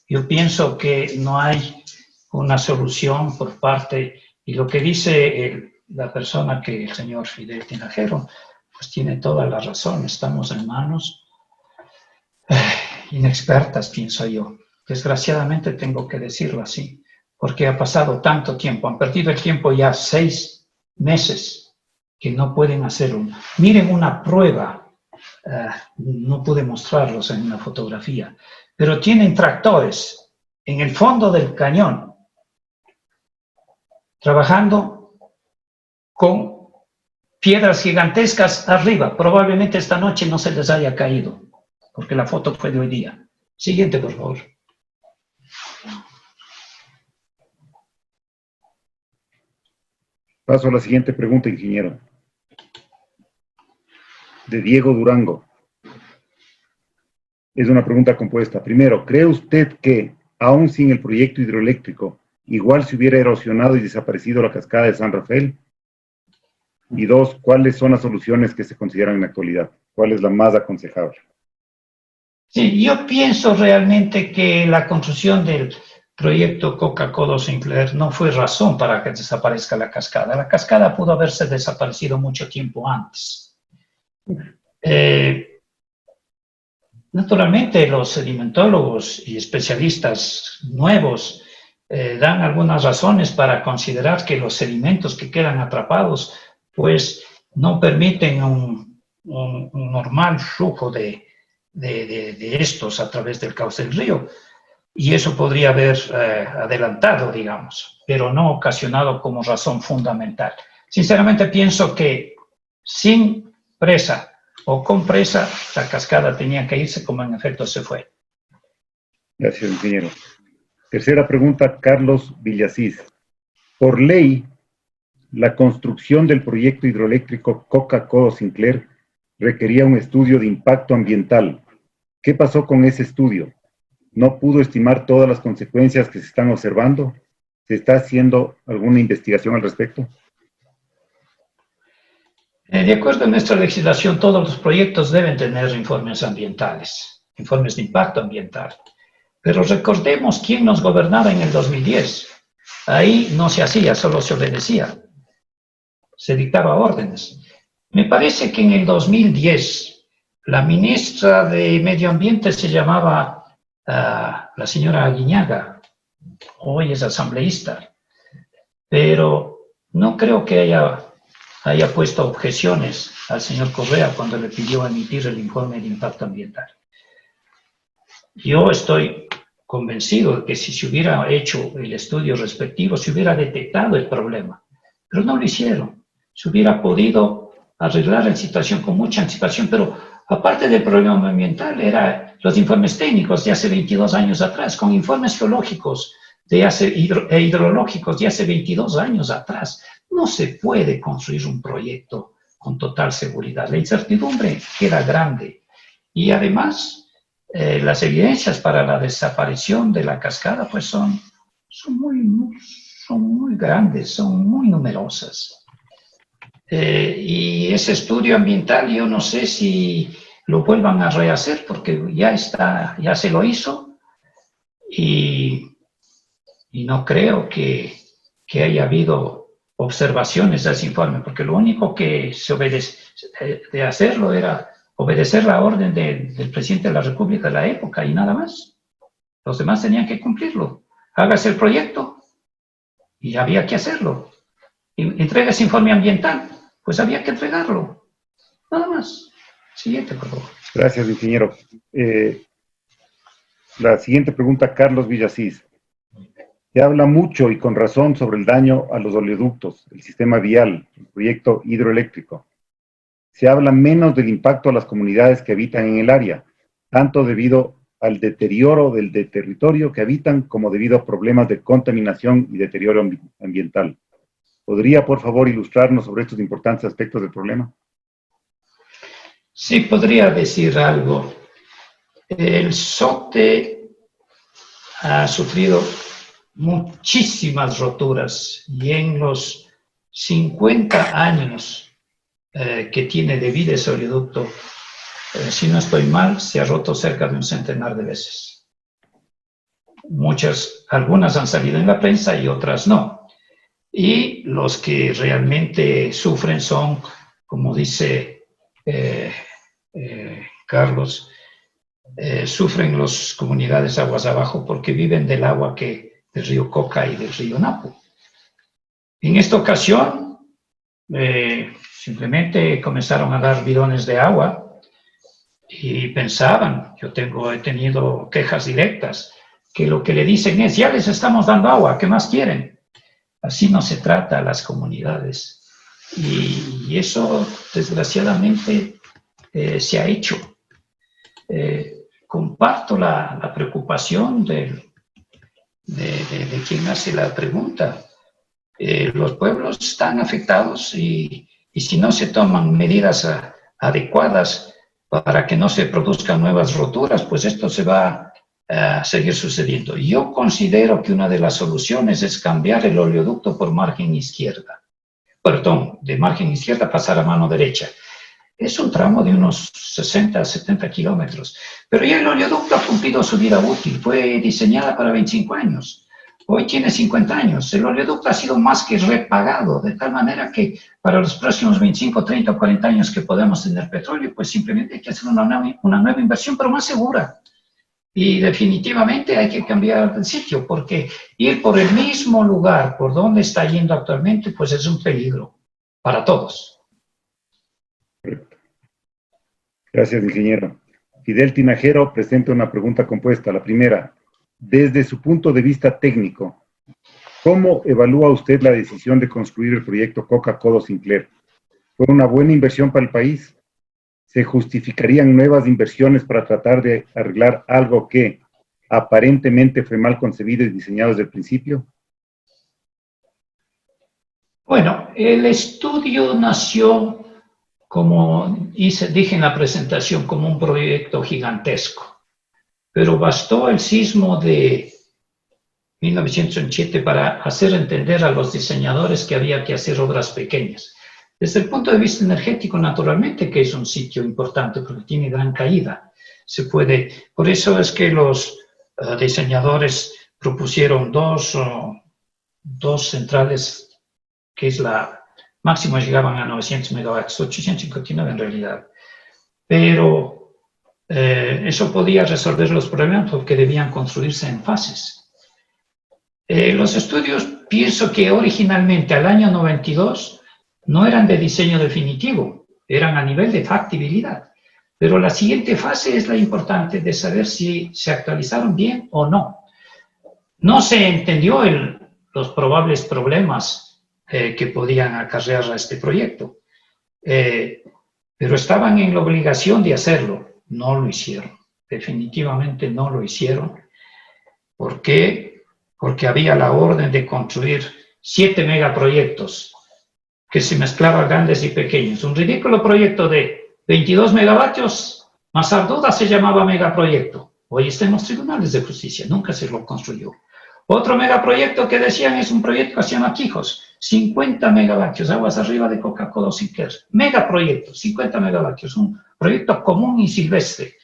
Yo pienso que no hay una solución por parte, y lo que dice la persona que el señor Fidel Tinajero, pues tiene toda la razón. Estamos en manos inexpertas, pienso yo. Desgraciadamente tengo que decirlo así, porque ha pasado tanto tiempo, han perdido el tiempo ya 6 meses que no pueden hacerlo. Miren una prueba, no pude mostrarlos en una fotografía, pero tienen tractores en el fondo del cañón, trabajando con piedras gigantescas arriba. Probablemente esta noche no se les haya caído, porque la foto fue de hoy día. Siguiente, por favor. Paso a la siguiente pregunta, ingeniero. De Diego Durango. Es una pregunta compuesta. Primero, ¿cree usted que, aún sin el proyecto hidroeléctrico, igual se hubiera erosionado y desaparecido la cascada de San Rafael? Y 2, ¿cuáles son las soluciones que se consideran en la actualidad? ¿Cuál es la más aconsejable? Sí, yo pienso realmente que la construcción del proyecto Coca-Cola Sinclair no fue razón para que desaparezca la cascada. La cascada pudo haberse desaparecido mucho tiempo antes. Naturalmente, los sedimentólogos y especialistas nuevos dan algunas razones para considerar que los sedimentos que quedan atrapados pues no permiten un normal flujo de estos a través del cauce del río. Y eso podría haber adelantado, digamos, pero no ocasionado como razón fundamental. Sinceramente pienso que sin presa o con presa, la cascada tenía que irse como en efecto se fue. Gracias, ingeniero. Tercera pregunta, Carlos Villasís. Por ley, la construcción del proyecto hidroeléctrico Coca-Cola Sinclair requería un estudio de impacto ambiental. ¿Qué pasó con ese estudio? ¿No pudo estimar todas las consecuencias que se están observando? ¿Se está haciendo alguna investigación al respecto? De acuerdo a nuestra legislación, todos los proyectos deben tener informes ambientales, informes de impacto ambiental. Pero recordemos quién nos gobernaba en el 2010. Ahí no se hacía, solo se obedecía. Se dictaba órdenes. Me parece que en el 2010 la ministra de Medio Ambiente se llamaba la señora Aguiñaga. Hoy es asambleísta. Pero no creo que haya puesto objeciones al señor Correa cuando le pidió emitir el informe de impacto ambiental. Yo estoy convencido de que si se hubiera hecho el estudio respectivo, se hubiera detectado el problema, pero no lo hicieron. Se hubiera podido arreglar la situación con mucha anticipación, pero aparte del problema ambiental, eran los informes técnicos de hace 22 años atrás, con informes geológicos hidrológicos de hace 22 años atrás. No se puede construir un proyecto con total seguridad. La incertidumbre queda grande. Y además, las evidencias para la desaparición de la cascada pues son muy grandes, son muy numerosas. Y ese estudio ambiental yo no sé si lo vuelvan a rehacer porque ya se lo hizo y no creo que haya habido observaciones de ese informe, porque lo único que se obedece de hacerlo era obedecer la orden del presidente de la República de la época y nada más. Los demás tenían que cumplirlo. Hágase el proyecto y había que hacerlo. Entrega ese informe ambiental, pues había que entregarlo. Nada más. Siguiente, por favor. Gracias, ingeniero. La siguiente pregunta, Carlos Villasís. Se habla mucho y con razón sobre el daño a los oleoductos, el sistema vial, el proyecto hidroeléctrico. Se habla menos del impacto a las comunidades que habitan en el área, tanto debido al deterioro del territorio que habitan como debido a problemas de contaminación y deterioro ambiental. ¿Podría, por favor, ilustrarnos sobre estos importantes aspectos del problema? Sí, podría decir algo. El SOTE ha sufrido muchísimas roturas y en los 50 años que tiene de vida ese oleoducto, si no estoy mal, se ha roto cerca de un centenar de veces. Algunas han salido en la prensa y otras no. Y los que realmente sufren son, como dice Carlos, sufren las comunidades aguas abajo porque viven del agua del río Coca y del río Napo. En esta ocasión, simplemente comenzaron a dar bidones de agua y pensaban, he tenido quejas directas, que lo que le dicen es, ya les estamos dando agua, ¿qué más quieren? Así no se trata a las comunidades. Y eso, desgraciadamente, se ha hecho. Comparto la preocupación de quien hace la pregunta. Los pueblos están afectados y si no se toman medidas adecuadas para que no se produzcan nuevas roturas, pues esto se va a seguir sucediendo. Yo considero que una de las soluciones es cambiar el oleoducto por margen izquierda. Perdón, de margen izquierda pasar a mano derecha. Es un tramo de unos 60 a 70 kilómetros. Pero ya el oleoducto ha cumplido su vida útil. Fue diseñada para 25 años. Hoy tiene 50 años. El oleoducto ha sido más que repagado, de tal manera que para los próximos 25, 30 o 40 años que podamos tener petróleo, pues simplemente hay que hacer una nueva inversión, pero más segura. Y definitivamente hay que cambiar de sitio, porque ir por el mismo lugar por donde está yendo actualmente, pues es un peligro para todos. Gracias, ingeniero. Fidel Tinajero presenta una pregunta compuesta. La primera, desde su punto de vista técnico, ¿cómo evalúa usted la decisión de construir el proyecto Coca-Codo Sinclair? ¿Fue una buena inversión para el país? ¿Se justificarían nuevas inversiones para tratar de arreglar algo que aparentemente fue mal concebido y diseñado desde el principio? Bueno, el estudio nació, como dije en la presentación, como un proyecto gigantesco. Pero bastó el sismo de 1987 para hacer entender a los diseñadores que había que hacer obras pequeñas. Desde el punto de vista energético, naturalmente que es un sitio importante porque tiene gran caída. Por eso es que los diseñadores propusieron dos centrales, que es la máximo llegaban a 900 megawatts, 859 en realidad. Pero eso podía resolver los problemas porque debían construirse en fases. Los estudios, pienso que originalmente al año 92 no eran de diseño definitivo, eran a nivel de factibilidad. Pero la siguiente fase es la importante de saber si se actualizaron bien o no. No se entendió los probables problemas que podían acarrear a este proyecto, pero estaban en la obligación de hacerlo. No lo hicieron, definitivamente no lo hicieron, porque porque había la orden de construir 7 megaproyectos que se mezclaban grandes y pequeños. Un ridículo proyecto de 22 megavatios, más Arduda se llamaba megaproyecto. Hoy está en los tribunales de justicia, nunca se lo construyó. Otro megaproyecto que decían es un proyecto que se llama Quijos, 50 megavatios, aguas arriba de Coca-Cola Sinclair. Megaproyecto, 50 megavatios, un proyecto común y silvestre.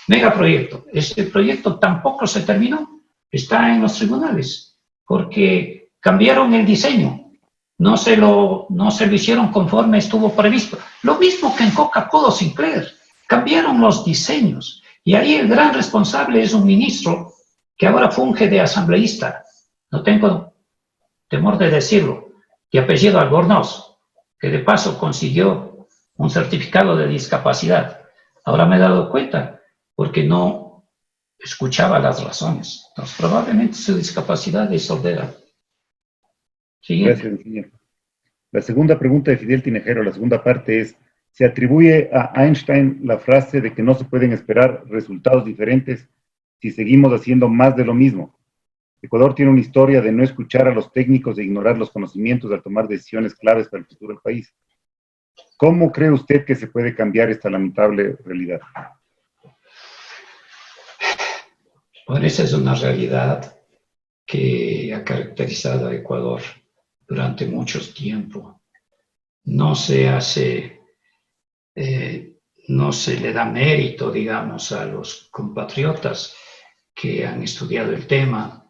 Megaproyecto. Este proyecto tampoco se terminó, está en los tribunales, porque cambiaron el diseño, no se lo hicieron conforme estuvo previsto. Lo mismo que en Coca-Cola Sinclair, cambiaron los diseños. Y ahí el gran responsable es un ministro que ahora funge de asambleísta, no tengo temor de decirlo, de apellido Albornoz, que de paso consiguió un certificado de discapacidad. Ahora me he dado cuenta, porque no escuchaba las razones. Entonces, probablemente su discapacidad es sordera. Siguiente. Gracias, ingeniero. La segunda pregunta de Fidel Tinejero, la segunda parte es, ¿se atribuye a Einstein la frase de que no se pueden esperar resultados diferentes si seguimos haciendo más de lo mismo? Ecuador tiene una historia de no escuchar a los técnicos e ignorar los conocimientos al tomar decisiones claves para el futuro del país. ¿Cómo cree usted que se puede cambiar esta lamentable realidad? Bueno, esa es una realidad que ha caracterizado a Ecuador durante mucho tiempo. No se le da mérito, digamos, a los compatriotas que han estudiado el tema,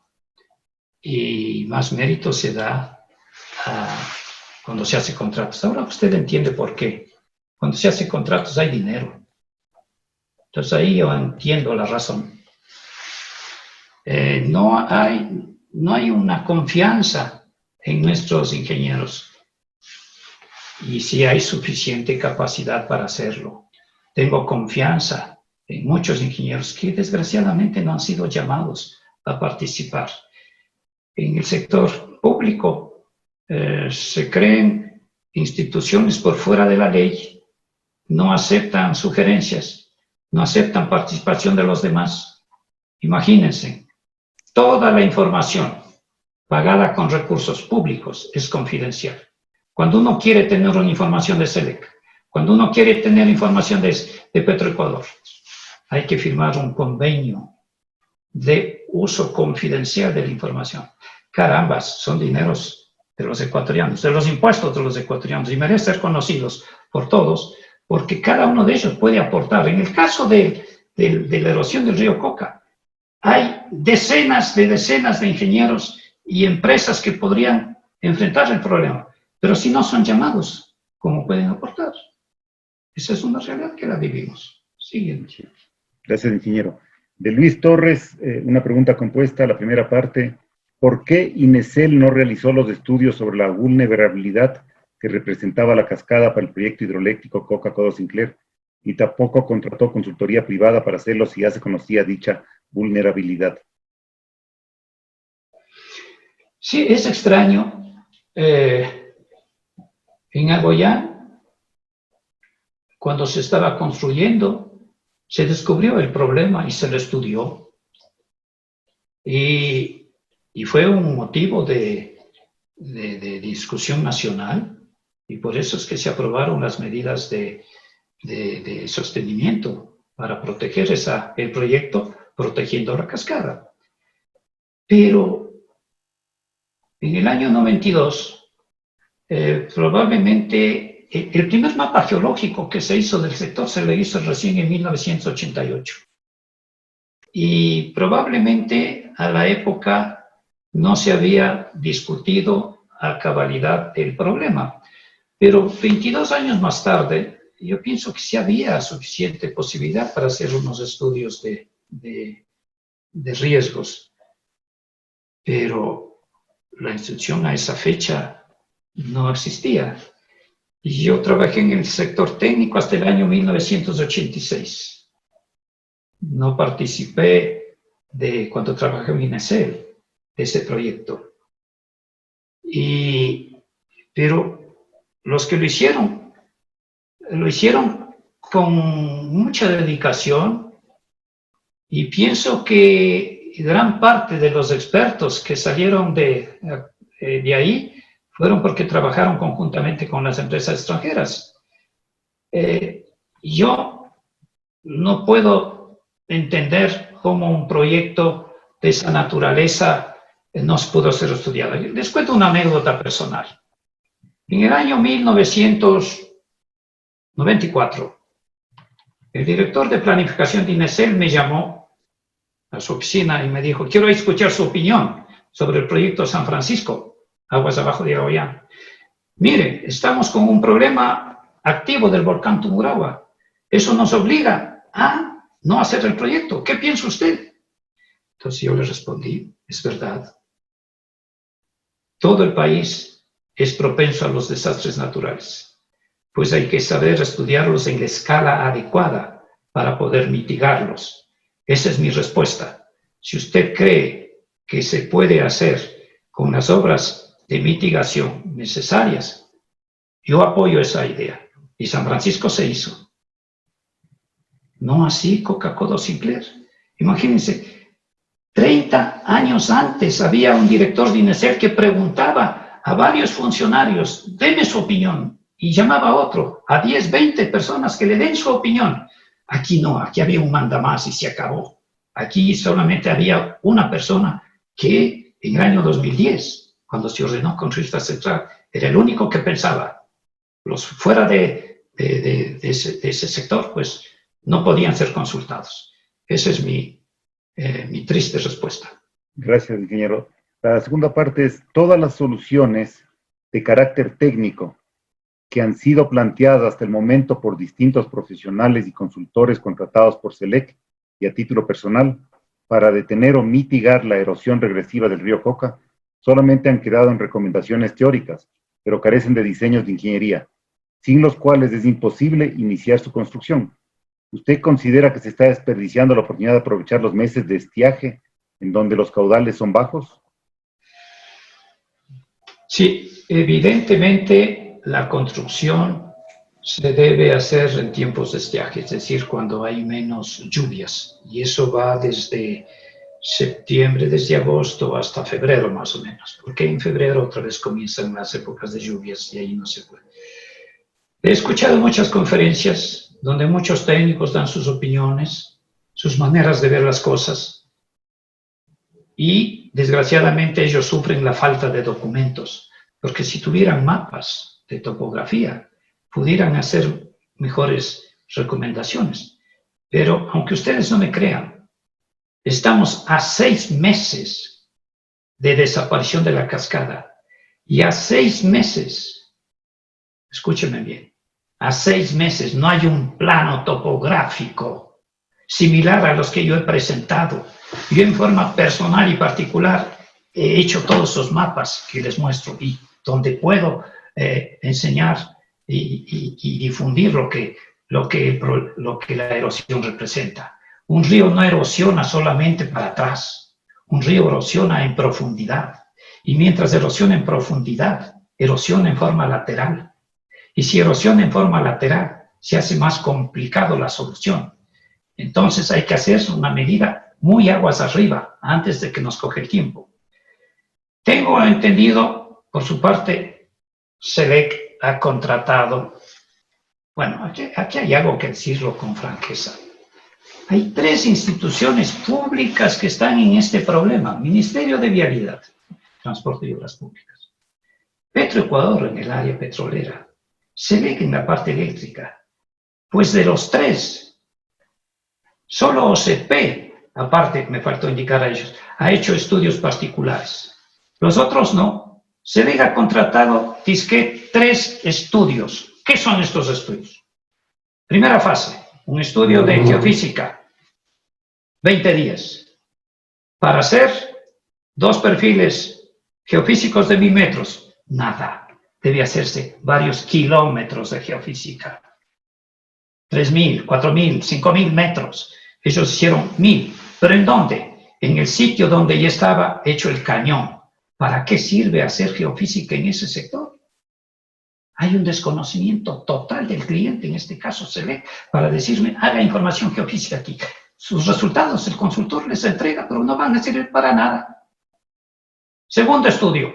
y más mérito se da cuando se hace contratos. Ahora usted entiende por qué. Cuando se hace contratos hay dinero. Entonces ahí yo entiendo la razón. No hay una confianza en nuestros ingenieros, y sí hay suficiente capacidad para hacerlo. Tengo confianza en muchos ingenieros que desgraciadamente no han sido llamados a participar. En el sector público se creen instituciones por fuera de la ley, no aceptan sugerencias, no aceptan participación de los demás. Imagínense, toda la información pagada con recursos públicos es confidencial. Cuando uno quiere tener una información de SELEC, cuando uno quiere tener información de Petroecuador, hay que firmar un convenio de uso confidencial de la información. Carambas, son dineros de los ecuatorianos, de los impuestos de los ecuatorianos, y merecen ser conocidos por todos, porque cada uno de ellos puede aportar. En el caso de la erosión del río Coca, hay decenas de ingenieros y empresas que podrían enfrentar el problema, pero si no son llamados, ¿cómo pueden aportar? Esa es una realidad que la vivimos. Siguiente. Gracias, ingeniero. De Luis Torres, una pregunta compuesta, la primera parte. ¿Por qué INESEL no realizó los estudios sobre la vulnerabilidad que representaba la cascada para el proyecto hidroeléctrico Coca-Cola Sinclair, y tampoco contrató consultoría privada para hacerlo si ya se conocía dicha vulnerabilidad? Sí, es extraño. En Agoyán, cuando se estaba construyendo, se descubrió el problema y se lo estudió. Y fue un motivo de discusión nacional, y por eso es que se aprobaron las medidas de sostenimiento para proteger el proyecto, protegiendo la cascada. Pero en el año 92, probablemente el primer mapa geológico que se hizo del sector se le hizo recién en 1988. Y probablemente a la época no se había discutido a cabalidad el problema. Pero 22 años más tarde, yo pienso que sí había suficiente posibilidad para hacer unos estudios de riesgos. Pero la instrucción a esa fecha no existía. Y yo trabajé en el sector técnico hasta el año 1986. No participé cuando trabajé en INESEL, de ese proyecto. Pero los que lo hicieron con mucha dedicación, y pienso que y gran parte de los expertos que salieron de ahí fueron porque trabajaron conjuntamente con las empresas extranjeras. Yo no puedo entender cómo un proyecto de esa naturaleza no pudo ser estudiado. Les cuento una anécdota personal. En el año 1994, el director de planificación de INESEL me llamó a su oficina y me dijo: quiero escuchar su opinión sobre el proyecto San Francisco, aguas abajo de Aoyán. Mire, estamos con un problema activo del volcán Tungurahua. Eso nos obliga a no hacer el proyecto. ¿Qué piensa usted? Entonces yo le respondí: es verdad. Todo el país es propenso a los desastres naturales, pues hay que saber estudiarlos en la escala adecuada para poder mitigarlos. Esa es mi respuesta. Si usted cree que se puede hacer con las obras de mitigación necesarias, yo apoyo esa idea. Y San Francisco se hizo. No así Coca-Cola Sinclair. Imagínense, 30 años antes había un director de INESEL que preguntaba a varios funcionarios: denme su opinión, y llamaba a otro, a 10, 20 personas que le den su opinión. Aquí no, aquí había un mandamás y se acabó. Aquí solamente había una persona que en el año 2010, cuando se ordenó construir esta central, era el único que pensaba. Los fuera de ese sector, pues no podían ser consultados. Esa es mi triste respuesta. Gracias, ingeniero. La segunda parte es: todas las soluciones de carácter técnico que han sido planteadas hasta el momento por distintos profesionales y consultores contratados por SELEC y a título personal para detener o mitigar la erosión regresiva del río Coca solamente han quedado en recomendaciones teóricas, pero carecen de diseños de ingeniería, sin los cuales es imposible iniciar su construcción. ¿Usted considera que se está desperdiciando la oportunidad de aprovechar los meses de estiaje en donde los caudales son bajos? Sí, evidentemente la construcción se debe hacer en tiempos de estiaje, es decir, cuando hay menos lluvias. Y eso va desde septiembre, desde agosto hasta febrero más o menos, porque en febrero otra vez comienzan las épocas de lluvias y ahí no se puede. He escuchado muchas conferencias donde muchos técnicos dan sus opiniones, sus maneras de ver las cosas, y desgraciadamente ellos sufren la falta de documentos, porque si tuvieran mapas de topografía, pudieran hacer mejores recomendaciones. Pero aunque ustedes no me crean, estamos a 6 meses de desaparición de la cascada, y a 6 meses, escúchenme bien, a 6 meses no hay un plano topográfico similar a los que yo he presentado. Yo en forma personal y particular he hecho todos esos mapas que les muestro, y donde puedo enseñar y difundir lo que la erosión representa. Un río no erosiona solamente para atrás, un río erosiona en profundidad, y mientras erosiona en profundidad, erosiona en forma lateral. Y si erosiona en forma lateral, se hace más complicado la solución. Entonces hay que hacer una medida muy aguas arriba antes de que nos coge el tiempo. Tengo entendido, por su parte, SELEC ha contratado, bueno, aquí hay algo que decirlo con franqueza. Hay 3 instituciones públicas que están en este problema: Ministerio de Vialidad, Transporte y Obras Públicas, Petroecuador en el área petrolera, SELEC en la parte eléctrica. Pues de los 3, solo OCP, aparte me faltó indicar a ellos, ha hecho estudios particulares. Los otros no. SELEC ha contratado, dizque, 3 estudios. ¿Qué son estos estudios? Primera fase, un estudio de geofísica, 20 días. Para hacer 2 perfiles geofísicos de 1000 metros, nada. Debe hacerse varios kilómetros de geofísica. 3000, 4000, 5000 metros. Ellos hicieron 1000. ¿Pero en dónde? En el sitio donde ya estaba hecho el cañón. ¿Para qué sirve hacer geofísica en ese sector? Hay un desconocimiento total del cliente, en este caso SELEC, para decirme: haga información geofísica aquí. sus resultados, el consultor les entrega, pero no van a servir para nada. Segundo estudio,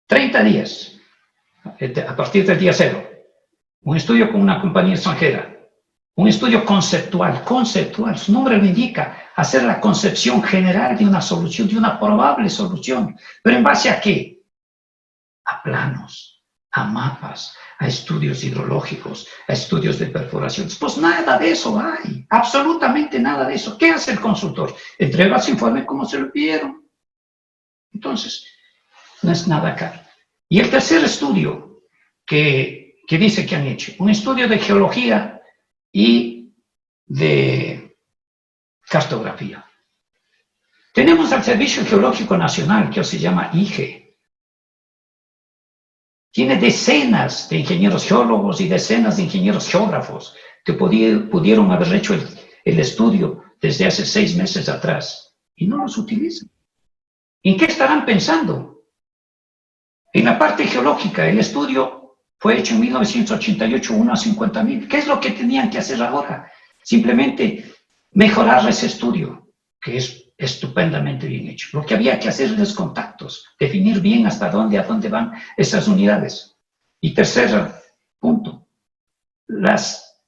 30 días, a partir del día 0. Un estudio con una compañía extranjera. Un estudio conceptual, su nombre lo indica, hacer la concepción general de una solución, de una probable solución. ¿Pero en base a qué? A planos, a mapas, a estudios hidrológicos, a estudios de perforaciones. Pues nada de eso hay, absolutamente nada de eso. ¿Qué hace el consultor? Entrega su informe como se lo pidieron. Entonces, no es nada caro. Y el tercer estudio que dice que han hecho, un estudio de geología y de cartografía. Tenemos al Servicio Geológico Nacional, que se llama IGE. Tiene decenas de ingenieros geólogos y decenas de ingenieros geógrafos que pudieron haber hecho el estudio desde hace 6 meses atrás y no los utilizan. ¿En qué estarán pensando? En la parte geológica, el estudio fue hecho en 1988, 1 a 50.000. ¿Qué es lo que tenían que hacer ahora? Simplemente mejorar ese estudio, que es estupendamente bien hecho. Lo que había que hacer es los contactos, definir bien a dónde van esas unidades. Y tercer punto, las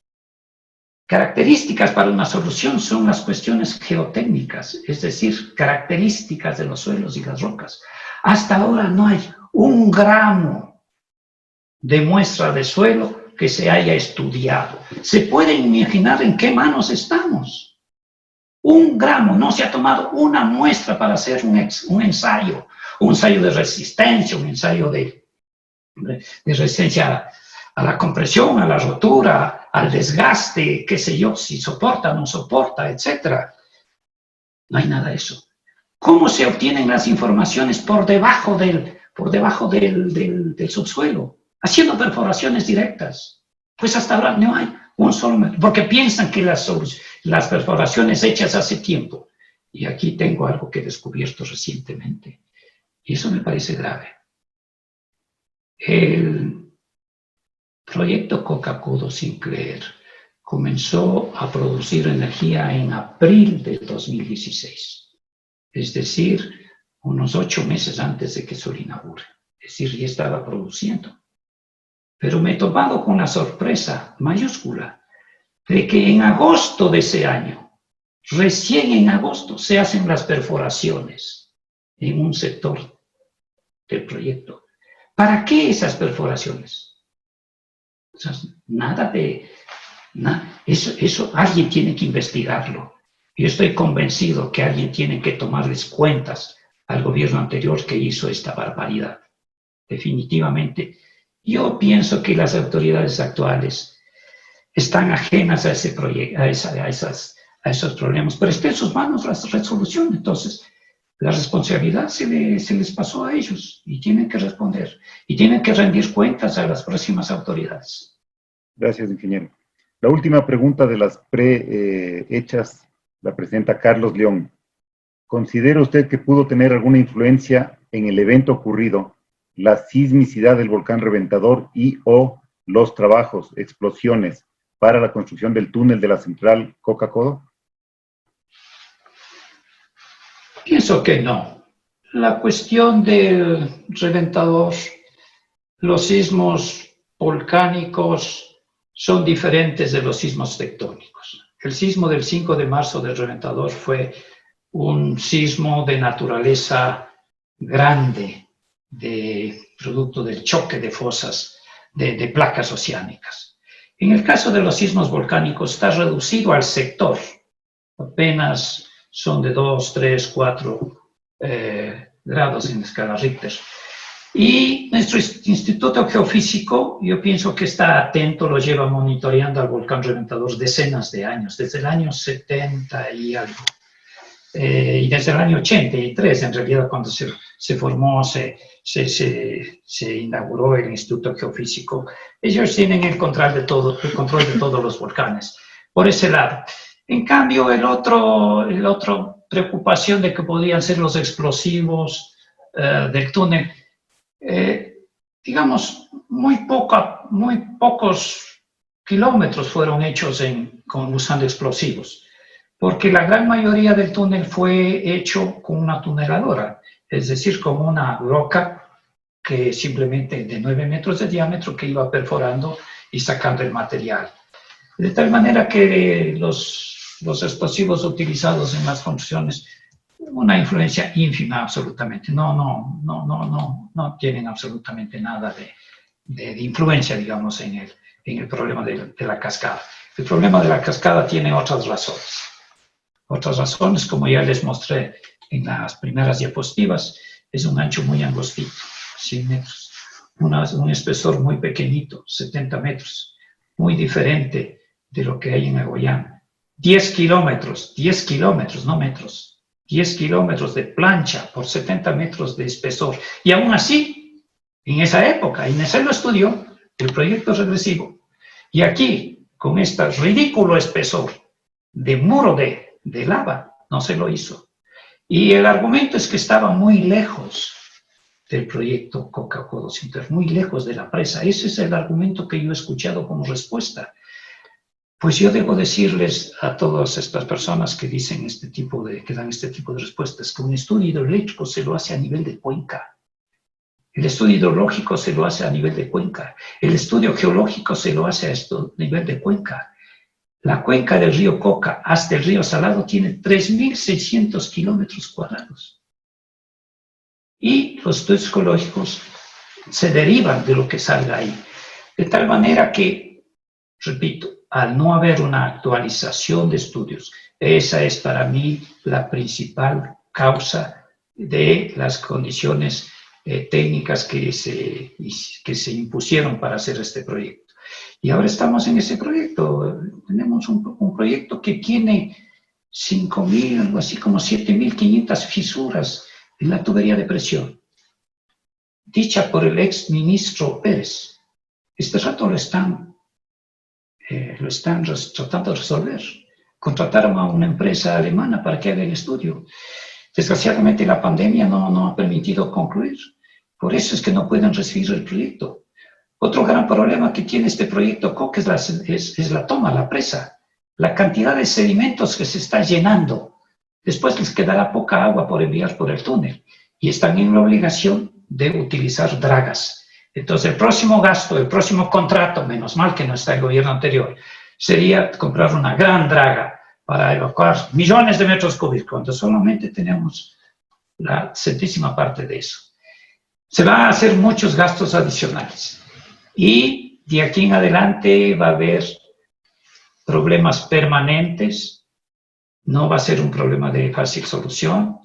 características para una solución son las cuestiones geotécnicas, es decir, características de los suelos y las rocas. Hasta ahora no hay 1 gramo de muestra de suelo que se haya estudiado. ¿Se pueden imaginar en qué manos estamos? 1 gramo, no se ha tomado una muestra para hacer un ensayo de resistencia, un ensayo de resistencia a la compresión, a la rotura, al desgaste, qué sé yo, si soporta, no soporta, etc. No hay nada de eso. ¿Cómo se obtienen las informaciones por debajo del subsuelo? Haciendo perforaciones directas. Pues hasta ahora no hay un solo método, porque piensan que las perforaciones hechas hace tiempo. Y aquí tengo algo que he descubierto recientemente. Y eso me parece grave. El proyecto Coca-Codo-Sinclair comenzó a producir energía en abril del 2016. Es decir, unos 8 meses antes de que se lo inaugure. Es decir, ya estaba produciendo. Pero me he topado con la sorpresa mayúscula de que en agosto de ese año, recién en agosto, se hacen las perforaciones en un sector del proyecto. ¿Para qué esas perforaciones? O sea, eso alguien tiene que investigarlo. Yo estoy convencido que alguien tiene que tomarles cuentas al gobierno anterior que hizo esta barbaridad. Definitivamente. Yo pienso que las autoridades actuales están ajenas a ese proyecto, a esos problemas, pero está en sus manos la resolución. Entonces, la responsabilidad se les pasó a ellos y tienen que responder y tienen que rendir cuentas a las próximas autoridades. Gracias, ingeniero. La última pregunta de las hechas la presenta Carlos León. ¿Considera usted que pudo tener alguna influencia en el evento ocurrido la sismicidad del volcán Reventador y o los trabajos, explosiones para la construcción del túnel de la central Coca-Codo? Pienso que no. La cuestión del Reventador, los sismos volcánicos son diferentes de los sismos tectónicos. El sismo del 5 de marzo del Reventador fue un sismo de naturaleza grande, producto del choque de fosas, de placas oceánicas. En el caso de los sismos volcánicos está reducido al sector, apenas son de 2, 3, 4 grados en escala Richter. Y nuestro Instituto Geofísico, yo pienso que está atento, lo lleva monitoreando al volcán Reventador decenas de años, desde el año 70 y algo. Y desde el año 83, en realidad, cuando se formó, se inauguró el Instituto Geofísico, ellos tienen el control de todos los volcanes, por ese lado. En cambio, el otro preocupación de que podían ser los explosivos del túnel, digamos, muy pocos kilómetros fueron hechos usando explosivos, porque la gran mayoría del túnel fue hecho con una tuneladora, es decir, con una roca que simplemente de 9 metros de diámetro que iba perforando y sacando el material. De tal manera que los explosivos utilizados en las construcciones, una influencia ínfima absolutamente, no tienen absolutamente nada de influencia, digamos, en el problema de la cascada. El problema de la cascada tiene otras razones. Otras razones, como ya les mostré en las primeras diapositivas, es un ancho muy angostito, 100 metros, un espesor muy pequeñito, 70 metros, muy diferente de lo que hay en Agoyán. 10 kilómetros, no metros, 10 kilómetros de plancha por 70 metros de espesor. Y aún así, en esa época, INESEL lo estudió, el proyecto regresivo. Y aquí, con este ridículo espesor de muro de lava, no se lo hizo. Y el argumento es que estaba muy lejos del proyecto Coca-Cola, muy lejos de la presa. Ese es el argumento que yo he escuchado como respuesta. Pues yo debo decirles a todas estas personas que dicen que dan este tipo de respuestas, que un estudio hidroeléctrico se lo hace a nivel de cuenca. El estudio hidrológico se lo hace a nivel de cuenca. El estudio geológico se lo hace a nivel de cuenca. La cuenca del río Coca hasta el río Salado tiene 3.600 kilómetros cuadrados. Y los estudios geológicos se derivan de lo que salga ahí. De tal manera que, repito, al no haber una actualización de estudios, esa es para mí la principal causa de las condiciones técnicas que se impusieron para hacer este proyecto. Y ahora estamos en ese proyecto. Tenemos un proyecto que tiene 5.000, algo así como 7.500 fisuras en la tubería de presión, dicha por el ex ministro Pérez. Este rato lo están tratando de resolver. Contrataron a una empresa alemana para que haga el estudio. Desgraciadamente la pandemia no ha permitido concluir. Por eso es que no pueden recibir el proyecto. Otro gran problema que tiene este proyecto Coca es la toma, la presa. La cantidad de sedimentos que se está llenando. Después les quedará poca agua por enviar por el túnel. Y están en la obligación de utilizar dragas. Entonces el próximo gasto, el próximo contrato, menos mal que no está el gobierno anterior, sería comprar una gran draga para evacuar millones de metros cúbicos, cuando solamente tenemos la centésima parte de eso. Se van a hacer muchos gastos adicionales. Y de aquí en adelante va a haber problemas permanentes, no va a ser un problema de fácil solución.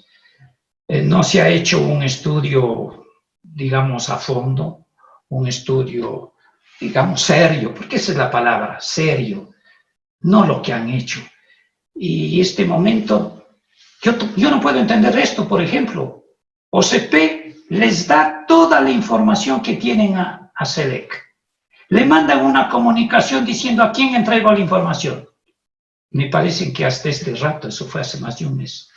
No se ha hecho un estudio, digamos, a fondo, un estudio, digamos, serio, porque esa es la palabra, serio, no lo que han hecho. Y este momento, yo no puedo entender esto, por ejemplo, OCP les da toda la información que tienen a SELEC. Le mandan una comunicación diciendo a quién entrego la información. Me parece que hasta este rato, eso fue hace más de un mes,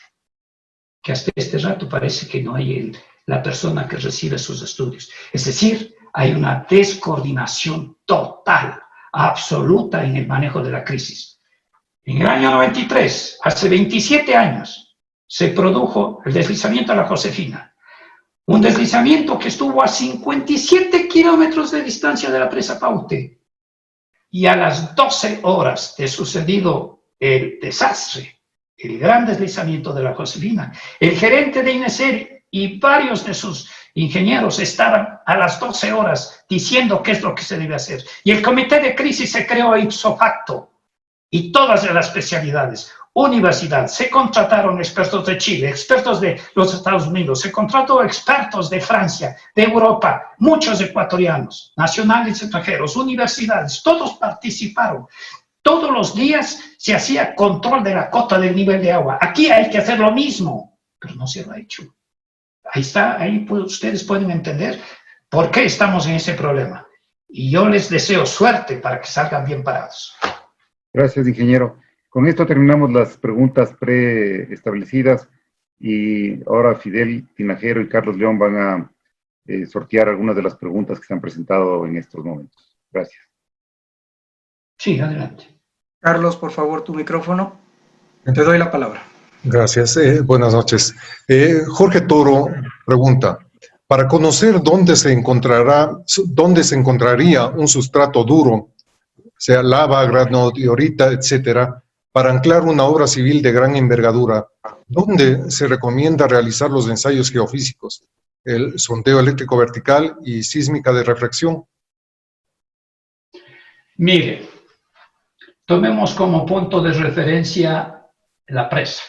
que hasta este rato parece que no hay la persona que recibe sus estudios. Es decir, hay una descoordinación total, absoluta en el manejo de la crisis. En el año 93, hace 27 años, se produjo el deslizamiento de la Josefina. Un deslizamiento que estuvo a 57 kilómetros de distancia de la presa Paute. Y a las 12 horas de sucedido el desastre, el gran deslizamiento de la Josefina, el gerente de INESEL y varios de sus ingenieros estaban a las 12 horas diciendo qué es lo que se debe hacer. Y el comité de crisis se creó ipso facto. Y todas las especialidades, universidad, se contrataron expertos de Chile, expertos de los Estados Unidos, se contrató expertos de Francia, de Europa, muchos ecuatorianos, nacionales y extranjeros, universidades, todos participaron. Todos los días se hacía control de la cota del nivel de agua. Aquí hay que hacer lo mismo, pero no se lo ha hecho. Ahí está, ahí ustedes pueden entender por qué estamos en ese problema. Y yo les deseo suerte para que salgan bien parados. Gracias, ingeniero. Con esto terminamos las preguntas preestablecidas y ahora Fidel Tinajero y Carlos León van a sortear algunas de las preguntas que se han presentado en estos momentos. Gracias. Sí, adelante. Carlos, por favor, tu micrófono. Te doy la palabra. Gracias. Buenas noches. Jorge Toro pregunta, para conocer dónde se encontraría un sustrato duro, sea lava, granodiorita, etcétera, para anclar una obra civil de gran envergadura, ¿dónde se recomienda realizar los ensayos geofísicos? El sondeo eléctrico vertical y sísmica de reflexión. Mire, tomemos como punto de referencia la presa.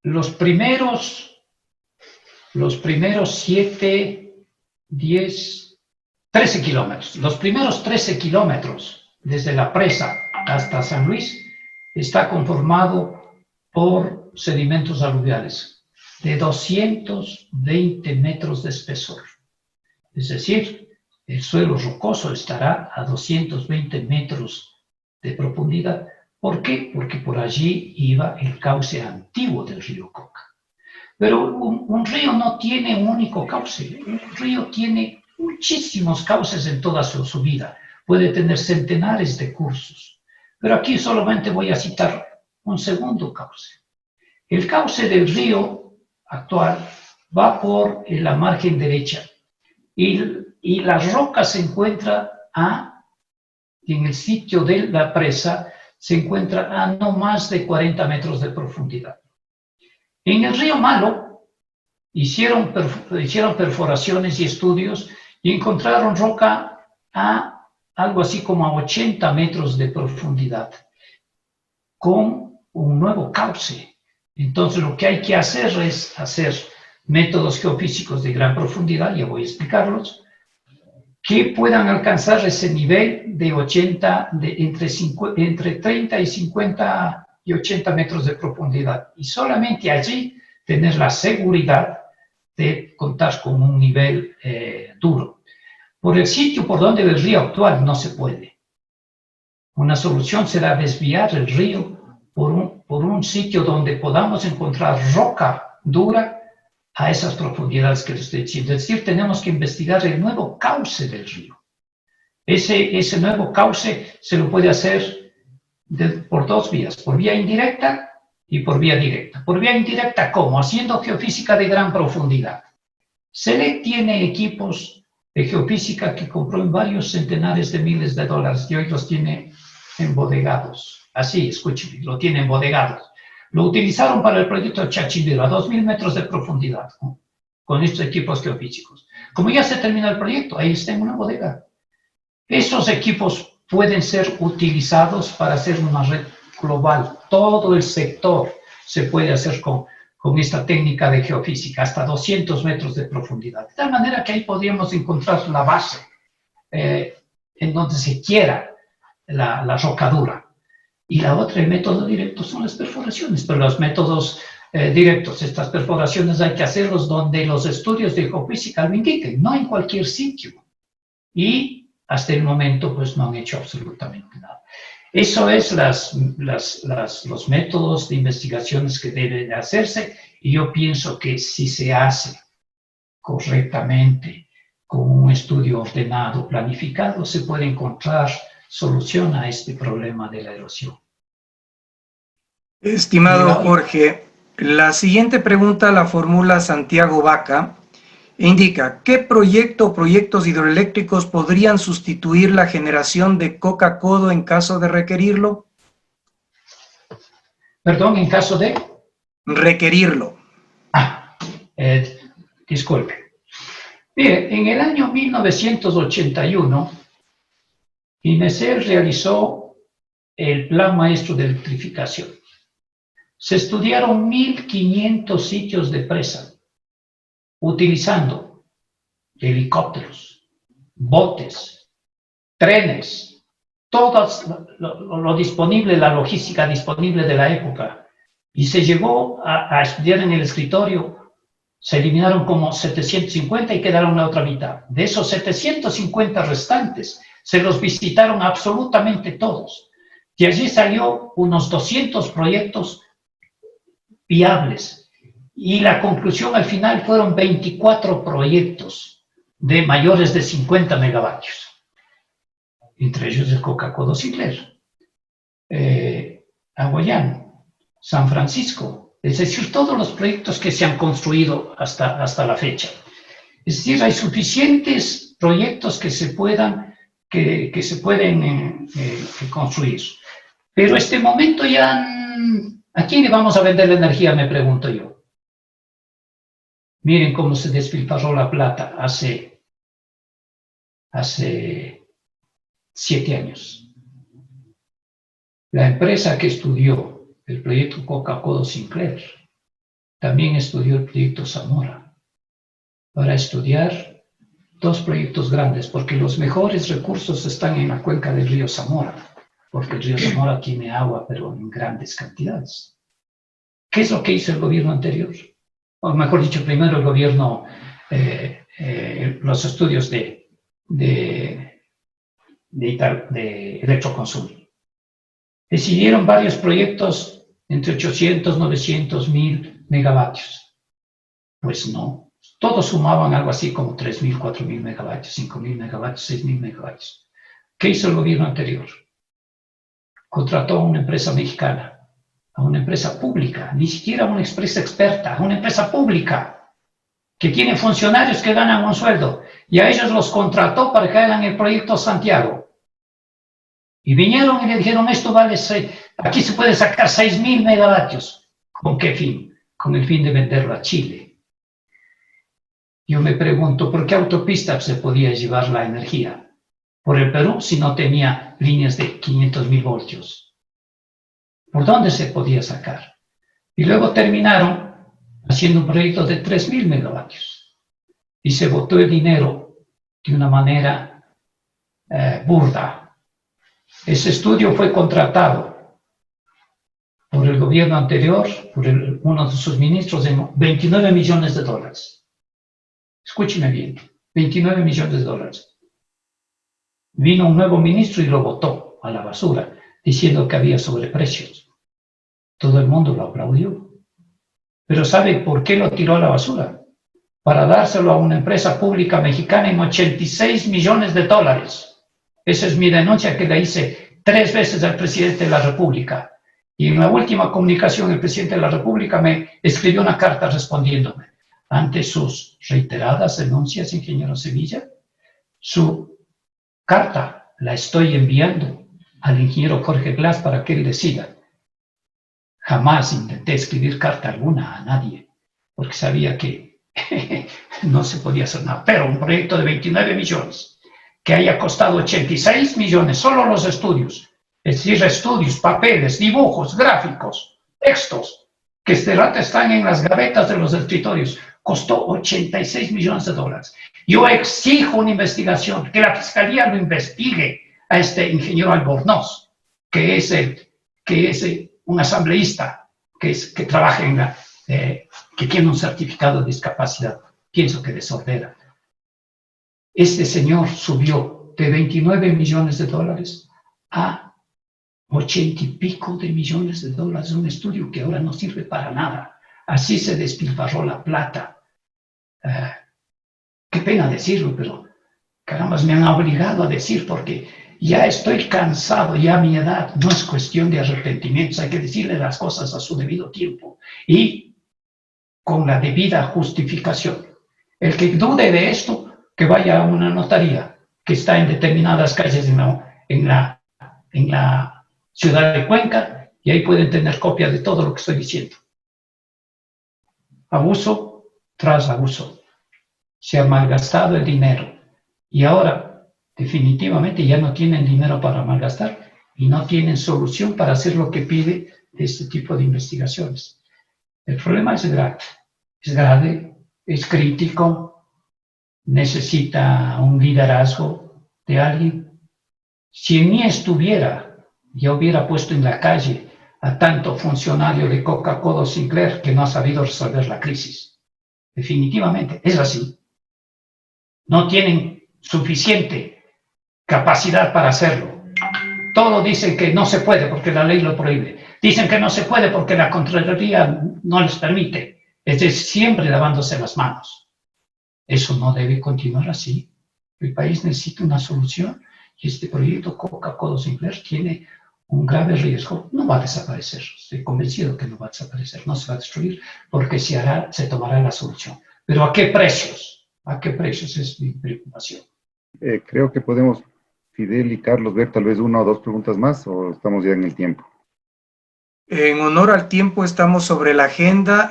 Los primeros 7, 10, 13 kilómetros, los primeros 13 kilómetros desde la presa hasta San Luis está conformado por sedimentos aluviales de 220 metros de espesor. Es decir, el suelo rocoso estará a 220 metros de profundidad. ¿Por qué? Porque por allí iba el cauce antiguo del río Coca. Pero un río no tiene un único cauce. Un río tiene muchísimos cauces en toda su vida. Puede tener centenares de cursos. Pero aquí solamente voy a citar un segundo cauce. El cauce del río actual va por la margen derecha y la roca se encuentra en el sitio de la presa, se encuentra a no más de 40 metros de profundidad. En el río Malo hicieron perforaciones y estudios y encontraron roca a algo así como a 80 metros de profundidad, con un nuevo cauce. Entonces lo que hay que hacer es hacer métodos geofísicos de gran profundidad, ya voy a explicarlos, que puedan alcanzar ese nivel de 80, entre 30 y 50 y 80 metros de profundidad. Y solamente allí tener la seguridad de contar con un nivel duro. Por el sitio por donde el río actual no se puede. Una solución será desviar el río por un sitio donde podamos encontrar roca dura a esas profundidades que les estoy diciendo. Es decir, tenemos que investigar el nuevo cauce del río. Ese nuevo cauce se lo puede hacer por dos vías, por vía indirecta y por vía directa. Por vía indirecta, ¿cómo? Haciendo geofísica de gran profundidad. SELEC tiene equipos de geofísica que compró en varios centenares de miles de dólares y hoy los tiene embodegados. Así, escúcheme, lo tiene embodegados. Lo utilizaron para el proyecto Chachibero a 2.000 metros de profundidad, ¿no? Con estos equipos geofísicos. Como ya se termina el proyecto, ahí está en una bodega. Esos equipos pueden ser utilizados para hacer una red global. Todo el sector se puede hacer con esta técnica de geofísica, hasta 200 metros de profundidad. De tal manera que ahí podríamos encontrar la base en donde se quiera la rocadura. Y la otra, el método directo, son las perforaciones. Pero los métodos directos, estas perforaciones hay que hacerlos donde los estudios de geofísica lo indiquen, no en cualquier sitio. Y hasta el momento, pues no han hecho absolutamente nada. Eso es los métodos de investigaciones que deben hacerse, y yo pienso que si se hace correctamente, con un estudio ordenado, planificado, se puede encontrar solución a este problema de la erosión. Estimado Jorge, la siguiente pregunta la formula Santiago Vaca e indica, ¿qué proyecto o proyectos hidroeléctricos podrían sustituir la generación de Coca-Codo en caso de requerirlo? Perdón, en caso de... Requerirlo. Disculpe. Mire, en el año 1981, INESEL realizó el Plan Maestro de Electrificación. Se estudiaron 1.500 sitios de presa, utilizando helicópteros, botes, trenes, todo lo disponible, la logística disponible de la época. Y se llegó a estudiar en el escritorio, se eliminaron como 750 y quedaron la otra mitad. De esos 750 restantes, se los visitaron absolutamente todos. Y allí salió unos 200 proyectos viables. Y la conclusión al final fueron 24 proyectos de mayores de 50 megavatios. entre ellos el Coca-Cola Sinclair, Aguayán, San Francisco, es decir, todos los proyectos que se han construido hasta la fecha. Es decir, hay suficientes proyectos que se pueden construir. Pero este momento ya, ¿a quién le vamos a vender la energía? Me pregunto yo. Miren cómo se despilfarró la plata hace 7 años. La empresa que estudió el proyecto Coca-Cola Sinclair también estudió el proyecto Zamora para estudiar 2 proyectos grandes, porque los mejores recursos están en la cuenca del río Zamora, porque el río Zamora tiene agua, pero en grandes cantidades. ¿Qué es lo que hizo el gobierno anterior? O mejor dicho, primero el gobierno, los estudios de Electroconsul. Decidieron varios proyectos entre 800, 900, 1000 megavatios. Pues no, todos sumaban algo así como 3.000, 4.000 megavatios, 5.000 megavatios, 6.000 megavatios. ¿Qué hizo el gobierno anterior? Contrató a una empresa mexicana, a una empresa pública, ni siquiera a una empresa experta, a una empresa pública, que tiene funcionarios que ganan un sueldo, y a ellos los contrató para que hagan el proyecto Santiago. Y vinieron y le dijeron, esto vale, aquí se puede sacar 6.000 megavatios. ¿Con qué fin? Con el fin de venderlo a Chile. Yo me pregunto, ¿por qué autopista se podía llevar la energía? Por el Perú, si no tenía líneas de 500.000 voltios. ¿Por dónde se podía sacar? Y luego terminaron haciendo un proyecto de 3.000 megavatios. Y se botó el dinero de una manera burda. Ese estudio fue contratado por el gobierno anterior, por uno de sus ministros, en 29 millones de dólares. Escúcheme bien, 29 millones de dólares. Vino un nuevo ministro y lo botó a la basura, diciendo que había sobreprecios. Todo el mundo lo aplaudió. Pero ¿sabe por qué lo tiró a la basura? Para dárselo a una empresa pública mexicana en 86 millones de dólares. Esa es mi denuncia que le hice 3 veces al presidente de la República. Y en la última comunicación, el presidente de la República me escribió una carta respondiéndome. Ante sus reiteradas denuncias, ingeniero Sevilla, su carta la estoy enviando al ingeniero Jorge Glass para que él decida. Jamás intenté escribir carta alguna a nadie, porque sabía que no se podía hacer nada. Pero un proyecto de 29 millones, que haya costado 86 millones, solo los estudios, es decir, estudios, papeles, dibujos, gráficos, textos, que este rato están en las gavetas de los escritorios, costó 86 millones de dólares. Yo exijo una investigación, que la Fiscalía lo investigue a este ingeniero Albornoz, que es un asambleísta, que trabaja que tiene un certificado de discapacidad, pienso que desordena. Este señor subió de 29 millones de dólares a 80 y pico de millones de dólares, un estudio que ahora no sirve para nada. Así se despilfarró la plata. Qué pena decirlo, pero caramba, me han obligado a decir, porque ya estoy cansado, ya a mi edad no es cuestión de arrepentimientos, hay que decirle las cosas a su debido tiempo y con la debida justificación. El que dude de esto, que vaya a una notaría que está en determinadas calles en la ciudad de Cuenca, y ahí pueden tener copia de todo lo que estoy diciendo. Abuso tras abuso. Se ha malgastado el dinero y ahora definitivamente ya no tienen dinero para malgastar y no tienen solución para hacer lo que pide de este tipo de investigaciones. El problema es grave, es crítico, necesita un liderazgo de alguien. Si en mí estuviera, ya hubiera puesto en la calle a tanto funcionario de Coca-Cola Sinclair que no ha sabido resolver la crisis. Definitivamente, es así. No tienen suficiente capacidad para hacerlo. Todo dicen que no se puede porque la ley lo prohíbe. Dicen que no se puede porque la Contraloría no les permite. Es decir, siempre lavándose las manos. Eso no debe continuar así. El país necesita una solución Y este proyecto Coca-Cola Sinclair tiene un grave riesgo. No va a desaparecer. Estoy convencido que no va a desaparecer, no se va a destruir, porque se tomará la solución. Pero ¿a qué precios? ¿A qué precios es mi preocupación? Creo que podemos, Fidel y Carlos, ver tal vez una o dos preguntas más, o estamos ya en el tiempo. En honor al tiempo, estamos sobre la agenda.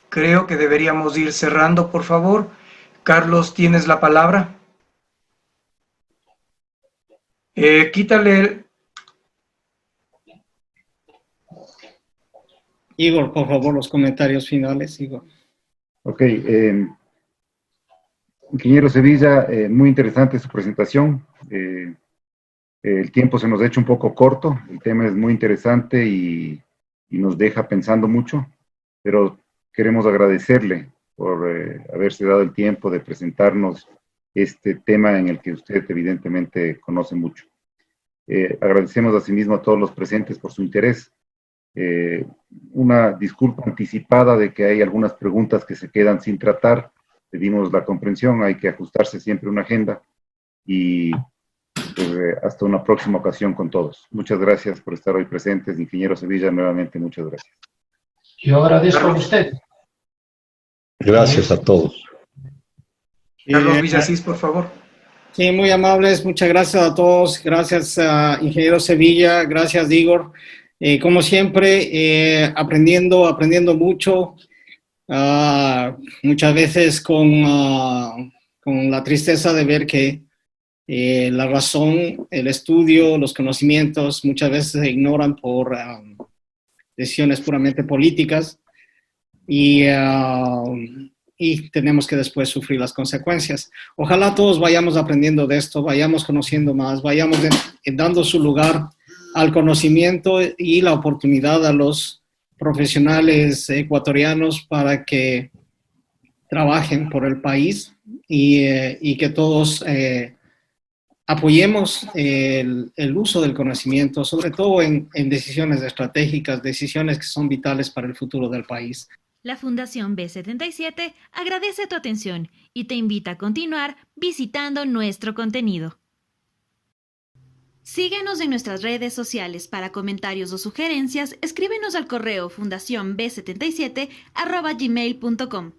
Creo que deberíamos ir cerrando, por favor. Carlos, tienes la palabra. Quítale. Igor, por favor, los comentarios finales, Igor. Ok, ingeniero Sevilla, muy interesante su presentación. El tiempo se nos ha hecho un poco corto, el tema es muy interesante y nos deja pensando mucho, pero queremos agradecerle por haberse dado el tiempo de presentarnos este tema en el que usted evidentemente conoce mucho. Agradecemos asimismo a todos los presentes por su interés. Una disculpa anticipada de que hay algunas preguntas que se quedan sin tratar. Pedimos la comprensión, hay que ajustarse siempre una agenda y pues, hasta una próxima ocasión con todos. Muchas gracias por estar hoy presentes. Ingeniero Sevilla, nuevamente muchas gracias. Yo agradezco a usted. Gracias a todos. Carlos Villasís, por favor. Sí, muy amables. Muchas gracias a todos. Gracias a Ingeniero Sevilla. Gracias, Igor. Como siempre, aprendiendo mucho. Muchas veces con la tristeza de ver que la razón, el estudio, los conocimientos muchas veces se ignoran por decisiones puramente políticas y tenemos que después sufrir las consecuencias. Ojalá todos vayamos aprendiendo de esto, vayamos conociendo más, vayamos dando su lugar al conocimiento y la oportunidad a los profesionales ecuatorianos para que trabajen por el país y que todos apoyemos el uso del conocimiento, sobre todo en decisiones estratégicas, decisiones que son vitales para el futuro del país. La Fundación B77 agradece tu atención y te invita a continuar visitando nuestro contenido. Síguenos en nuestras redes sociales. Para comentarios o sugerencias, escríbenos al correo fundacionb77@gmail.com.